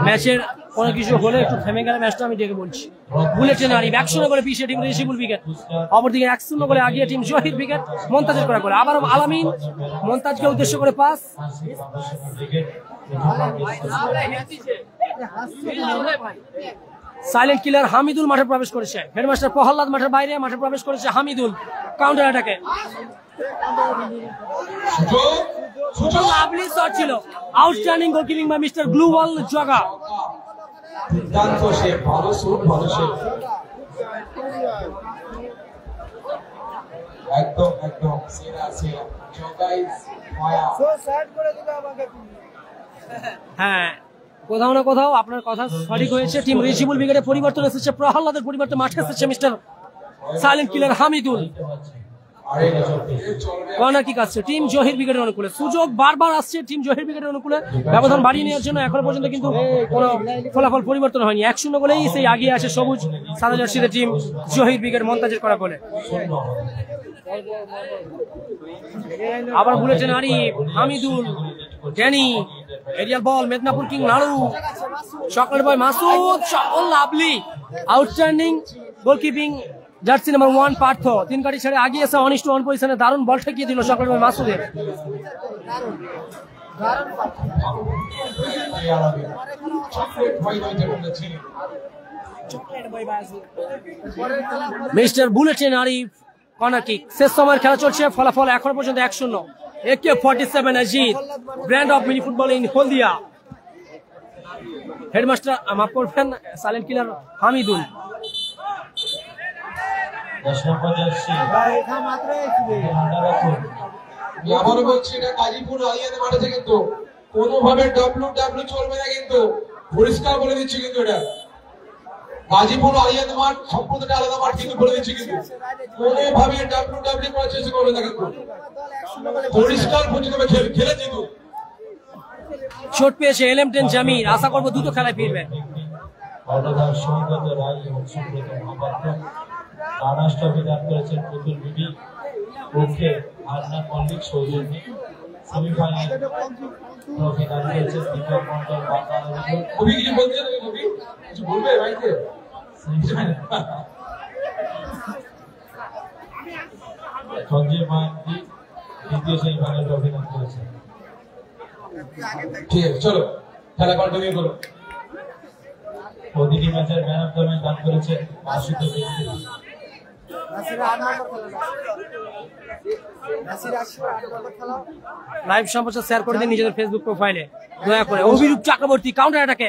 ম্যাচের কোনো কিছু হলে একটু থেমে গেলে ম্যাচটা আমি ডেকে বলছি। বুলেটিন আরিফ 1-0 করে পিছিয়ে টিম রিজিবুল ব্রিগেড, অপরদিকে 1-0 করে আগিয়ে টিম জহির ব্রিগেড। মন্তাজের করা গোল, আবার আলামিন মন্তাজকে উদ্দেশ্য করে পাস। সাইলেন্ট কিলার হামিদুল মাঠে প্রবেশ করেছে। হেডমাস্টার প্রহ্লাদ মাঠের বাইরে, মাঠে প্রবেশ করেছে হামিদুল। কাউন্টার অ্যাটাকে লাভলি শট ছিল। আউটস্ট্যান্ডিং গোলকিপিং বাই মিস্টার গ্লুওয়াল জগা। দুর্দান্ত সে, ভালো শুট, ভালো সে, একদম সেরা জগা ইজ মায়া। হ্যাঁ, কোথাও না কোথাও আপনার কথা সঠিক হয়েছে। টিম রিজিবুল ব্রিগেডে পরিবর্তন এসেছে, প্রহ্লাদের পরিবর্তে মাঠে এসেছে mister silent killer Hamidul. Corner kick আসছে টিম জহির ব্রিগেডের অনুকূলে। সুযোগ বারবার আসছে টিম জহির ব্রিগেডের অনুকূলে ব্যবধান বাড়িয়ে নেওয়ার জন্য। এখনো পর্যন্ত কিন্তু কোনো ফলাফল পরিবর্তন হয়নি। 1-0 গোলেই সেই আগিয়ে আছে সবুজ সাদা জার্সিতে টিম জহির ব্রিগেড মন্তাজের করা গোলে। আবার bulletin Arif, Hamidul, Danny, aerial ball, Medinipur king Naru, chocolate boy Masood, lovely outstanding গোলকিপিং জার্সি নাম্বার 1 পার্থ। 3 কাটি ছেড়ে আগিয়ে এসে 1-1 পজিশনে দারুণ বল ঠেকিয়ে দিল চকলেট বয় মাসুদের। Mister bulletin Arif corner kick. শেষ সময়ের খেলা চলছে, ফলাফল এখন পর্যন্ত 1-0। AK-47 Ajit, brand of mini football in Haldia. Headmaster মাফ করবেন সাইলেন্ট কিলার হামিদুল। আবারও বলছি এটা গাজীপুর আলিয়াতে মাঠে কিন্তু কোনোভাবে ডব্লিউ চলবে না, কিন্তু পরিষ্কার বলে দিচ্ছি। কিন্তু এটা গাজীপুর আলিয়াতে মাঠ সম্পূর্ণ আলাদা মাঠ, কিন্তু বলে দিচ্ছি কিন্তু কোনোভাবে ডব্লিউ করার চেষ্টা করবে না, কিন্তু পরিষ্কার পরিচিত খেলে কিন্তু। চোট পেয়েছে LM10 জামির, আশা করবো দ্রুত খেলায় ফিরবে। ট্রফি দান করেছেন পুতুল বিবি ওকে আদনান মল্লিক সৌজন্যে। সেমিফাইনাল ট্রফি দান করেছেন দীপক মন্ডল বাংলাদেশ। কবি কিছু বলতে হবে, কবি কিছু বলবে ভাইকে? সঞ্জয় মান্ডি দ্বিতীয় সেমিফাইনাল ট্রফি দান করেছেন। ঠিক আছে, চলো খেলা কন্টিনিউ করো। প্রতিটি ম্যাচের ম্যান অফ দ্য ম্যাচ দান করেছেন আশুতোষ মিস্ত্রি। লাইভ সম্প্রচার শেয়ার করে দিন নিজেদের ফেসবুক প্রোফাইলে দয়া করে। অভিরূপ চক্রবর্তী কাউন্টার অ্যাটাকে,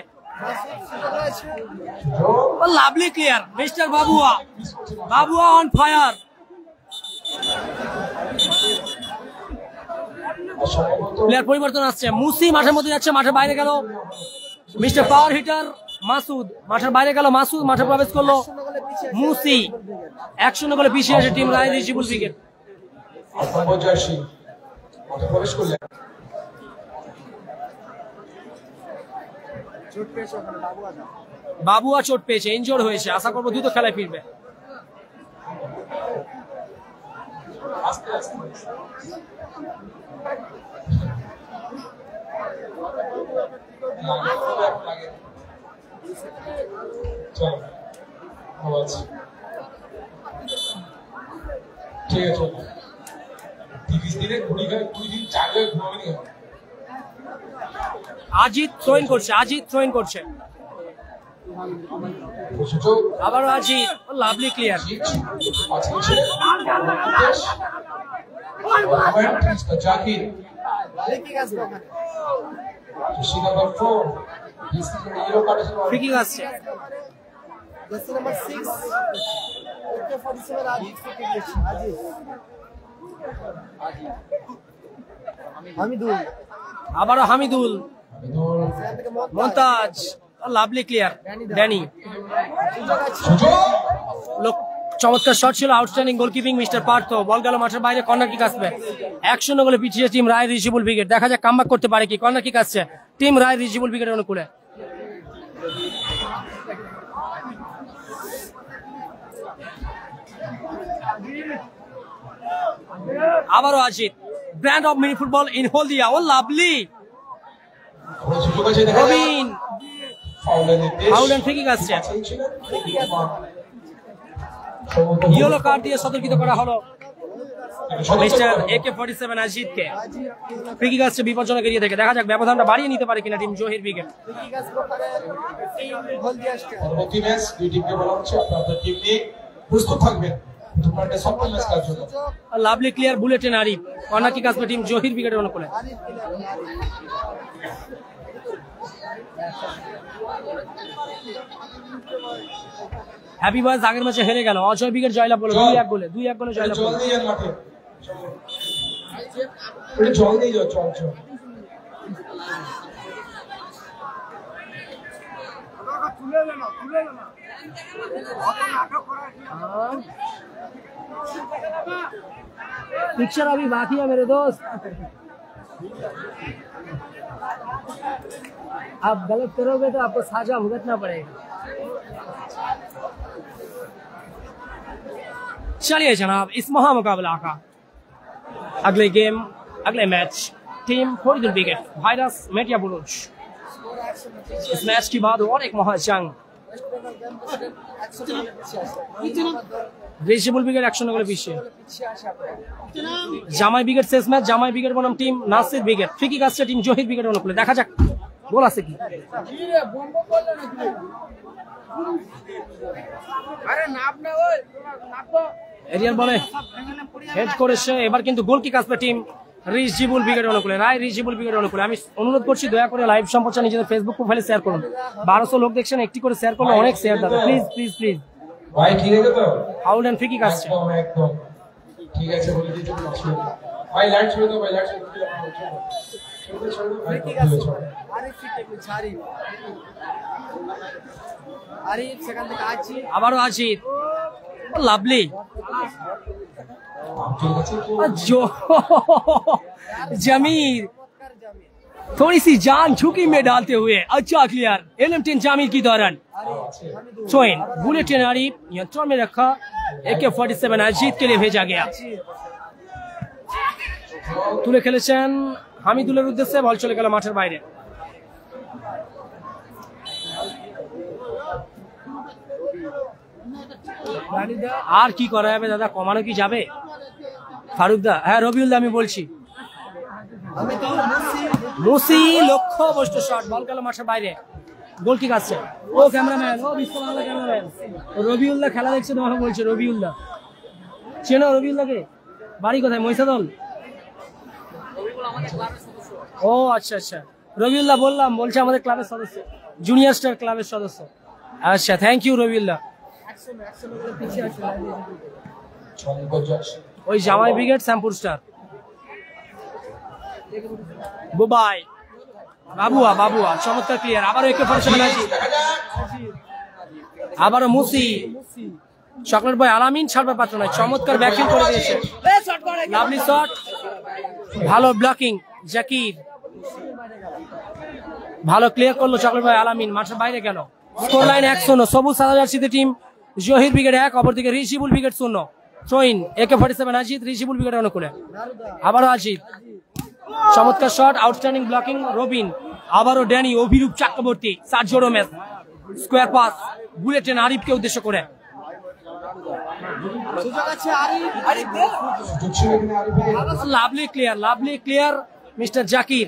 lovely clear mister Babua on fire. Player পরিবর্তন আসছে, মুসি মাঠের মধ্যে যাচ্ছে, মাঠের বাইরে গেল মিস্টার পাওয়ার হিটার মাসুদ। মাঠের বাইরে গেল মাসুদ, মাঠে প্রবেশ করলো মুসি। 1-0 গোলে পিছিয়ে আছে টিম রিজিবুল ব্রিগেড। বাবুয়া চোট পেয়েছে, ইনজোর্ড হয়েছে, আশা করবো দ্রুত খেলায় ফিরবে। ঠিক আছে, 30 দিনে 20 দিন 4 ঘুমাবেনি। আজিত থ্রোইন করছে, আবারও Ajit, lovely clear. Zakir free kick আসছে। আবারও Hamidul, Montaj, lovely clear Danny সুযোগ চমৎকার শট ছিল, আউটস্ট্যান্ডিং গোলকিপিং মিস্টার পার্থ। বল গেল মাঠের বাইরে, কর্নার কিক আসবে। 1-0 গোলে পিছিয়ে টিম রায় রিজিবল ব্রিগেড। দেখা যাক কামব্যাক করতে পারে কি। কর্নার কিক আসছে টিম রায় রিজিবল ব্রিগেডের অনুকূলে। আবারও Ajit, brand of mini football in Haldia. Oh lovely সুযোগ আছে, দেখা যাক। রবিন ফাউলের নির্দেশ। ফাউল ফ্রি কিক আসছে। ইয়েলো কার্ড দিয়ে সতর্কিত করা হলো মিস্টার AK-47 আজিতকে। ফ্রি কিক আসছে বিপজ্জনক এরিয়া থেকে। দেখা যাক ব্যবধানটা বাড়িয়ে নিতে পারে কিনা টিম জহির ব্রিগেড। পরবর্তী ম্যাচ দুই টিমকে বলা হচ্ছে আপনাদের টিম নিয়ে প্রস্তুত থাকবেন টুর্নামেন্টের সফল ম্যাচ খেলার জন্য। Lovely clear bulletin Arif. Corner kick আসবে টিম জহির ব্রিগেডের অনুকূলে। হ্যাপি বয়েজ আগের ম্যাচে হেরে গেল, অজয় ব্রিগেড জয়লাভ হলো 2-1 গোলে। 2-1 গোলে জয়লাভ জল হলো। দিয়ে যান মাঠে, এটা জল দিয়ে যাও, চল চল। पिक्चर अभी बाकी है मेरे दोस्त। आप गलत करोगे तो आपको साजा भुगतना पड़ेगा। चलिए जनाब, इस महामुकाबला का अगले गेम, अगले match team Faridul brigade virus Metiabruz. इस मैच के बाद और एक महाजंग রিজিবল ব্রিগেড 1-0 গোলে পিছিয়ে। জামাই ব্রিগেড শেষ ম্যাচ, জামাই ব্রিগেড বনাম team Nasir brigade. Free kick আসছে টিম জহির ব্রিগেডের অনুকূলে। দেখা যাক গোল আছে কি। এরিয়ার বলে হেড করেছে, এবার কিন্তু গোল কিক আসবে টিম রিজিবল ব্রিগেডের অনুকূলে, রায় রিজিবল ব্রিগেডের অনুকূলে। আমি অনুরোধ করছি দয়া করে লাইভ সম্প্রচার নিজেদের ফেসবুক প্রোফাইলে শেয়ার করুন। 1200 লোক দেখছেন, একটি করে শেয়ার করলে অনেক শেয়ার দেবে। Please please please. ভাই ঠিক আছে তো? ফাউল এন্ড ফ্রি কিক আসছে। একদম একদম ঠিক আছে, বলে দিতে পারছি। ভাই লাইট ছেড়ে দাও, ভাই লাইট ছেড়ে দাও। আবারও আজিত, লাভলি जो जमीर थोड़ी सी जान झुकी में डालते हुए अच्छा क्लियर LM10 जामिर की दौरान सोइन बुलेटिन आरिफ नियंत्रण में रखा। AK-47 अजीत के लिए भेजा गया। তুলে খেলেছেন হামিদুলের উদ্দেশ্যে, বল চলে গেল মাঠের বাইরে। আর কি করা যাবে দাদা, কমানো কি যাবে? ফারুক দা, হ্যাঁ রবিউল দা আমি বলছি। মুসি লক্ষ্য বস্তু শট, বল গেল মাঠের বাইরে। গোল কিক আসছে। ও ক্যামেরাম্যান, ও বিশ্ববাংলা ক্যামেরাম্যান রবিউল দা খেলা দেখছে, তোমাকে বলছে রবিউল দা। চেনো রবিউল দাকে? বাড়ি কোথায়? মহিষাদল? ও আচ্ছা আচ্ছা, রবিউল দা বললাম, বলছে আমাদের ক্লাবের সদস্য, জুনিয়র স্টার ক্লাবের সদস্য। আচ্ছা থ্যাংক ইউ রবিউল দা। ওই জামাই ব্রিগেড শ্যামপুর স্টার। বুবাই বাবুয়া, বাবুয়া চমৎকার ক্লিয়ার। আবারও AK-47 আবারও মুসি। চকলেট বয় আলামিন ছাড়বার পাত্র নয়, চমৎকার ব্যাকিং করে দিয়েছে। লাভলি শট, ভালো ব্লকিং জাকির, ভালো ক্লিয়ার করলো চকলেট বয় আলামিন, মাঠের বাইরে গেল। স্কোর লাইন 1-0, সবুজ সাদা জার্সিতে টিম জহির ব্রিগেড 1, অপরদিকে Rijibul brigade 0। Throw-in AK-47 Ajit Rijibul ব্রিগেডের অনুকূলে। আবারও আজিত, চমৎকার শট, আউটস্ট্যান্ডিং ব্লকিং রবিন। আবারও Danny, Abhirup Chakraborty, Sergio Ramos, square pass bulletin আরিফকে উদ্দেশ্য করে। Lovely clear, lovely clear mister Zakir.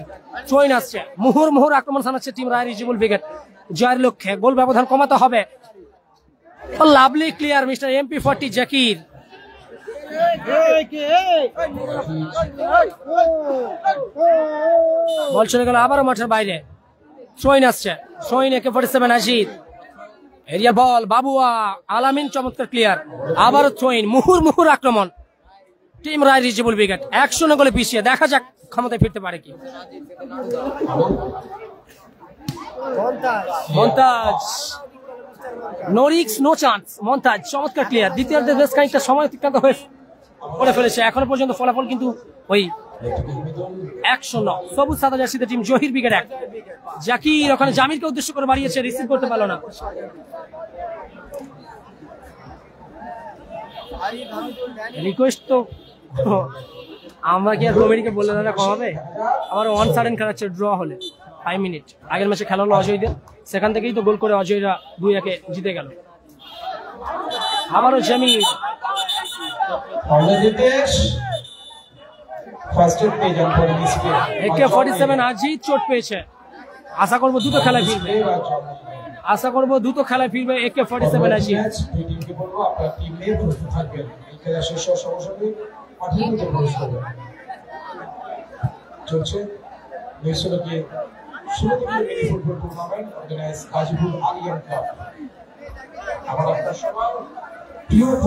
Throw in আসছে, মুহুর আক্রমণ সানাচ্ছে টিম রায় রিজিবুল ব্রিগেড জয়ের লক্ষ্যে। গোল ব্যবধান কমাতে হবে। Lovely clear mister MP-40 Zakir. Ball চলে গেল আবারও মাঠের বাইরে। থ্রোইন আসছে, throw in AK-47 Ajit. Area ball Babua Alamin, চমৎকার ক্লিয়ার। আবারও থ্রোইন, মুহুর আক্রমণ টিম রায় রিজিবুল ব্রিগেড 1-0 গোলে পিছিয়ে। দেখা যাক ক্ষমতায় ফিরতে পারে কি। Montaj no risk no chance. Montaj চমৎকার ক্লিয়ার। দ্বিতীয়ার্ধে বেশ খানিকটা সময় অতিক্রান্ত হয়ে করে ফেলেছে। এখনো পর্যন্ত ফলাফল কিন্তু ওই 1-0 সবুজ সাদা জার্সিতে টিম জহির ব্রিগেড 1। জাকির ওখানে জামিরকে উদ্দেশ্য করে বাড়িয়েছে, রিসিভ করতে পারলো না। রিকোয়েস্ট তো আমরা কি আর কমেডিকে বললে দাদা কমাবে? আমার 1-7 খেলাচ্ছে ড্র হলে 5 মিনিট। আগের ম্যাচে খেলা হলো অজয়দের, সেখান থেকেই তো গোল করে অজয়রা 2-1 জিতে গেল। আবারও জামির AK-47 আজিত চোট পেয়েছে। আশা করবো দ্রুত খেলায় ফিরবে, AK-47 আজিত। চলছে ফুটবল টুর্নামেন্ট অর্গানাইজ গাজীপুর আলিয়ান ক্লাব।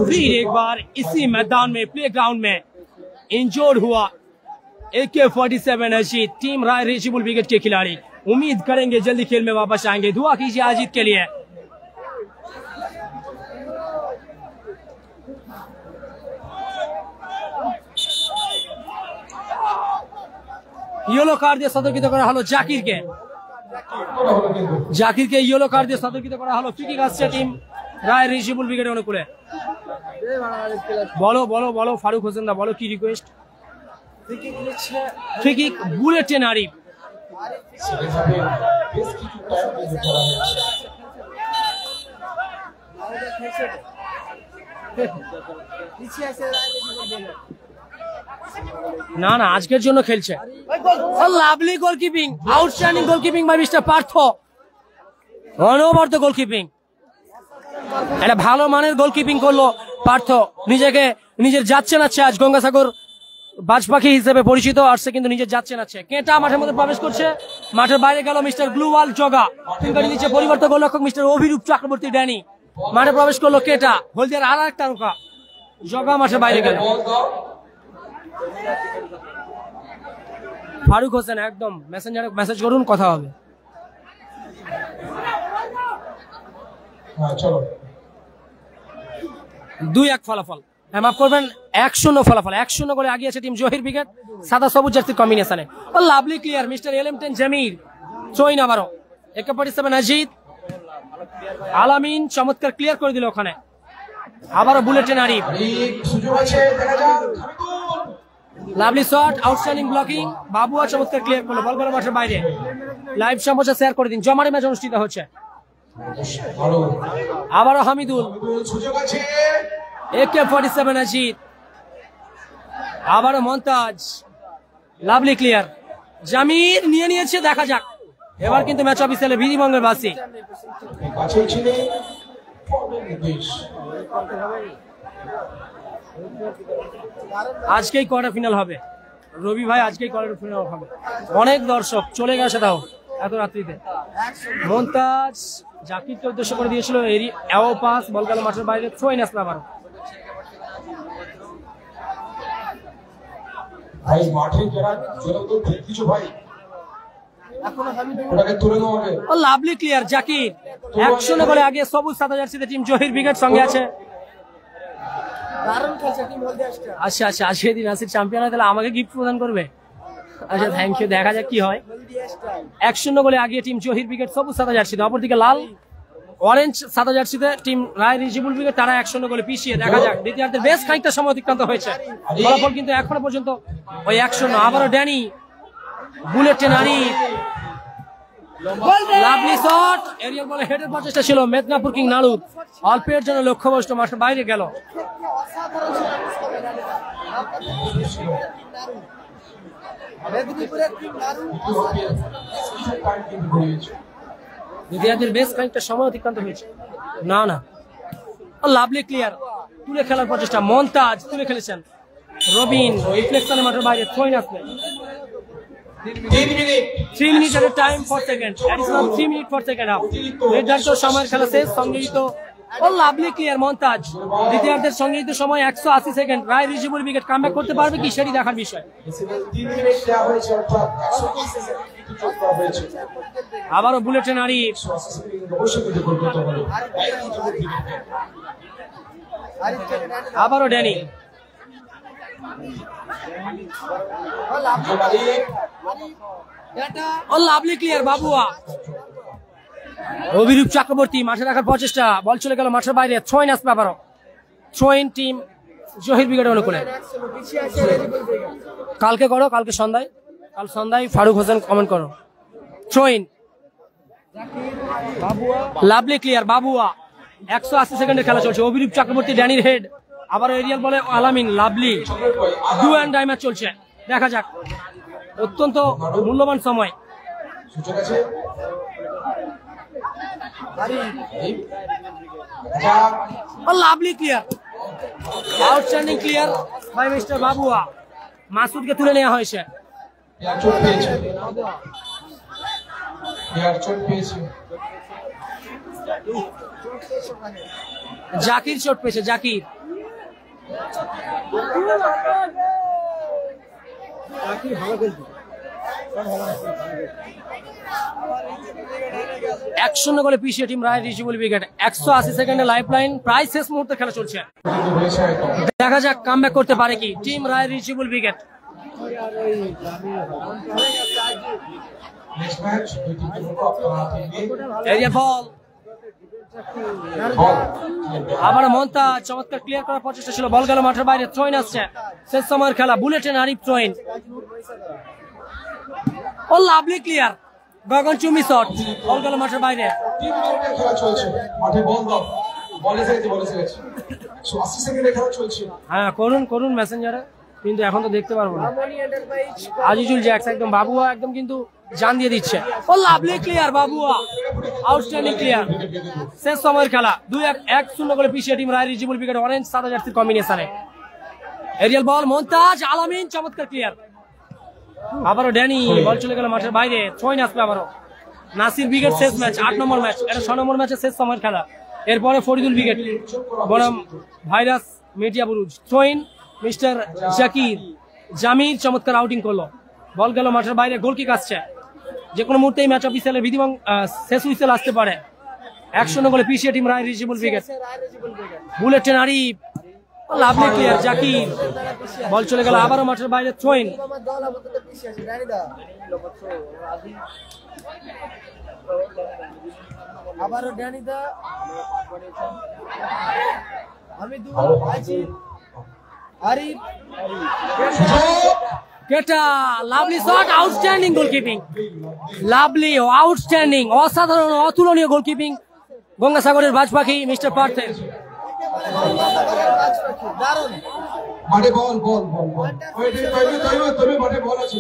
फिर एक बार इसी मैदान में प्ले ग्राउंड में इंजोर्ड हुआ AK-47 अजीत, टीम राय रीचेबल ब्रिगेड के खिलाड़ी। उम्मीद करेंगे जल्दी खेल में वापस आएंगे। दुआ कीजिए अजीत के लिए। येलो कार्ड দিয়ে সতর্কিত করা হলো জাকিরকে। ইয়েলো কার্ড দিয়ে সতর্কিত করা হলো। ফ্রি কিক আসছে টিম রায় রিচেবল ব্রিগেডের অনুকূলে। বলো ফারুক হোসেন দা, বলো কি রিকোয়েস্ট? Free kick বুলেটেন Arif. না আজকের জন্য খেলছে। লাভলি গোলকিপিং, আউটস্ট্যান্ডিং গোলকিপিং বাই মিস্টার পার্থ। অনবরত গোলকিপিং, একটা ভালো মানের গোলকিপিং করলো পার্থ। নিজের যাচ্ছে না আজ গঙ্গাসাগর বাজপাখি হিসেবে পরিচিত, আর সে কিন্তু নিজের যাচ্ছে না। কেটা মাঠের মধ্যে প্রবেশ করছে, মাঠের বাইরে গেল মিস্টার গ্লুওয়াল জগা। তিনকারি নিচে পরিবর্তন গোলরক্ষক মিস্টার অভিরূপ চক্রবর্তী ড্যানি। মাঠে প্রবেশ করলো কেটা, হলদিয়ার আর এক তারকা জগা মাঠের বাইরে গেল। ফারুক হোসেন একদম মেসেঞ্জারে মেসেজ করুন, কথা হবে। চলো 2-1 ফলাফল, মাফ করবেন 1-0 ফলাফল। 1-0 করে আগিয়ে আছে টিম জহির ব্রিগেড সাদা সবুজ জার্সির কম্বিনেশনে। ও lovely clear mister LM10 Zamir. Throw in আবারও AK-47 আজিত। আলামিন চমৎকার ক্লিয়ার করে দিল ওখানে। আবারও বুলেটেন আরিফ। সুযোগ আছে, দেখা যাক। Lovely shot, outstanding blocking. Babua চমৎকার ক্লিয়ার করলো, বল গেল মাঠের বাইরে। লাইভ সম্প্রচার শেয়ার করে দিন। জমারি ম্যাচ অনুষ্ঠিত হচ্ছে। আবারও হামিদুল, সুযোগ আছে। AK-47 আজিত। আবারও মন্তাজ। Lovely clear. জামির নিয়ে নিয়েছে, দেখা যাক। এবার কিন্তু ম্যাচ অফিসিয়ালে বিধিভঙ্গের বাসি। আজকেই কোয়ার্টার ফাইনাল হবে রবি ভাই, আজকেই কোয়ার্টার ফাইনাল হবে। অনেক দর্শক চলে গেছে তাও এত রাত্রিতে। মন্তাজ জাকিরকে উদ্দেশ্য করে দিয়েছিল, এও পাস, বল গেল মাঠের বাইরে। থ্রোইন আসলো আবার। ভাই মাঠে যারা কিছু ভাই ওটাকে তুলে দেওয়া হবে। ও লাভলি ক্লিয়ার জাকির। 1-0 গোলে আগে সবুজ সাদা জার্সিতে টিম জহির ব্রিগেড সঙ্গে আছে। আচ্ছা আজকে দিন আসির চ্যাম্পিয়ন হয়, তাহলে আমাকে গিফট প্রদান করবে। আচ্ছা থ্যাংক ইউ, দেখা যাক কি হয়। 1-0 গোলে আগিয়ে টিম জহির ব্রিগেড সবুজ সাদা জার্সিতে। অপরদিকে লাল অরেঞ্জ সাদা জার্সিতে টিম রায় রিচেবল ব্রিগেড, তারা 1-0 গোলে পিছিয়ে। দেখা যাক, দ্বিতীয়ার্ধে বেশ খানিকটা সময় অতিক্রান্ত হয়েছে, ফলাফল কিন্তু এখনো পর্যন্ত ওই 1-0। আবারও Danny, bulletin Arif. Lovely shot, aerial বলে হেডের প্রচেষ্টা ছিল মেদিনীপুর কিং নাড়ুর। অল্পের জন্য লক্ষ্যভ্রষ্ট, মাঠের বাইরে গেল। দ্বিতীয়ার্ধের বেশ খানিকটা সময় অতিক্রান্ত হয়েছে। না লাভলি ক্লিয়ার, তুলে খেলার প্রচেষ্টা। মন্তাজ তুলে খেলেছেন। রবিন রিফ্লেকশনে মাঠের বাইরে। থ্রোইন আসলে 3 মিনিট এট time 4 second, additional 3 minute 4 second half. নির্ধারিত সময়ের খেলা শেষ। সংগৃহীত ও লাভলি ক্লিয়ার মন্তাজ। দ্বিতীয়ার্ধের সংগৃহীত সময় 180 সেকেন্ড। রায় রিচেবল ব্রিগেড কামব্যাক করতে পারবে কি, সেটি দেখার বিষয়। চোট করা হয়েছে। আবারও বুলেটিন আরিফ, 180 সেকেন্ডে কিন্তু অবশ্যই কিন্তু গোল করতে হবে। আবারও ড্যানি, ও লাভলি ক্লিয়ার বাবুয়া। অভিরূপ চক্রবর্তী মাঠে রাখার প্রচেষ্টা, বল চলে গেল মাঠের বাইরে। থ্রোইন আসবে আবারও, থ্রোইন টিম জহির ব্রিগেড অনুকূলে। কালকে করো, কাল সন্ধ্যায় ফারুক হোসেন কমেন্ট করো। Throw in, lovely clear Babua. 180 সেকেন্ডের খেলা চলছে। অভিরূপ চক্রবর্তী, ড্যানির হেড, আবার এরিয়াল বলে Alamin. Lovely do and die match চলছে, দেখা যাক। অত্যন্ত মূল্যবান সময়। সুযোগ আছে। Lovely clear, outstanding clear by mister Babua. মাসুদকে তুলে নেওয়া হয়েছে। চোট পেয়েছে, চোট পেয়েছে। জাকির চোট পেয়েছে, জাকির। এক শূন্য গোলে পিছিয়ে টিম রায় রিজিবুল ব্রিগেড। 180 সেকেন্ডে লাইফ লাইন, প্রায় শেষ মুহূর্তে খেলা চলছে। দেখা যাক কামব্যাক করতে পারে কি team Roy Rijibul brigade. Area বল, আবার মন্তা চমৎকার ক্লিয়ার করার প্রচেষ্টা ছিল, বল গেল মাঠের বাইরে। থ্রোইন আসছে, শেষ সময়ের খেলা। বুলেটিন আরিফ, থ্রোইন, ও লাভলি ক্লিয়ার, গগন চুমি শট, বল গেল মাঠের বাইরে। খেলা চলছে, মাঠে বল দাও, বল এসে গেছে। 80 সেকেন্ডে খেলা চলছে। হ্যাঁ করুন মেসেঞ্জারে, কিন্তু এখন তো দেখতে পারবো না। আজিজুল জ্যাক্স একদম বাবুয়া একদম কিন্তু জান দিয়ে দিচ্ছে। ও লাভলি ক্লিয়ার বাবুয়া, আউটস্ট্যান্ডিং ক্লিয়ার। শেষ সময়ের খেলা 2-1 করে পিছিয়ে team Roy Rijibul brigade orange সাদা জার্সির কম্বিনেশনে। এরিয়াল বল, মন্তাজ, আলামিন চমৎকার ক্লিয়ার। আবারও ড্যানি, বল চলে গেল মাঠের বাইরে। থ্রোইন আসবে আবারও। নাসির ব্রিগেড শেষ ম্যাচ, 8 নম্বর ম্যাচ, এটা 6 নম্বর ম্যাচের শেষ সময়ের খেলা। এরপরে ফরিদুল ব্রিগেড বনাম virus media Buruj. Throw-in mister Zakir, Jamir চমৎকার আউটিং করলো, বল গেল মাঠের বাইরে। গোল কিক আসছে, যে কোনো মুহূর্তে এই ম্যাচ অফিসিয়ালের বিধিবং শেষ হুইসেল আসতে পারে। 1-0 গোলে পিছিয়ে team Roy Rijibul brigade. Bulletin Arif, lovely clear, Zakir, ball চলে গেল আবারও মাঠের বাইরে। থ্রোইন, আবারও ড্যানিদা, Arif, Keta, lovely shot, outstanding গোলকিপিং, লাভলি, আউটস্ট্যান্ডিং, অসাধারণ অতুলনীয় গোলকিপিং গঙ্গাসাগরের বাজ পাখি মিস্টার পার্থের। মাঠে বল মাঠে বল আছে।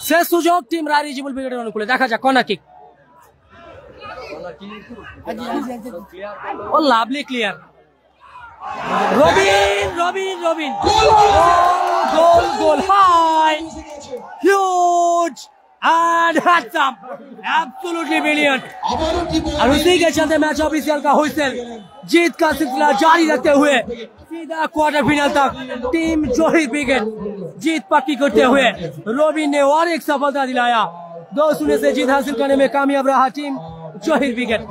শেষ সুযোগ টিম রায় রিজিবুল ব্রিগেডের অনুকূলে, দেখা যাক corner kick. Oh lovely clear, Robin, goal, high, huge and handsome, absolutely brilliant। और उसी के चलते मैच ऑफिशियल का हुइसल जीत का सिलसिला जारी रखते हुए सीधा क्वार्टर फाइनल तक टीम जोहिर ब्रिगेड जीत पक्की करते हुए रोबिन ने और एक सफलता दिलाया। 2-0 से जीत हासिल करने में कामयाब रहा टीम जोहिर ब्रिगेड।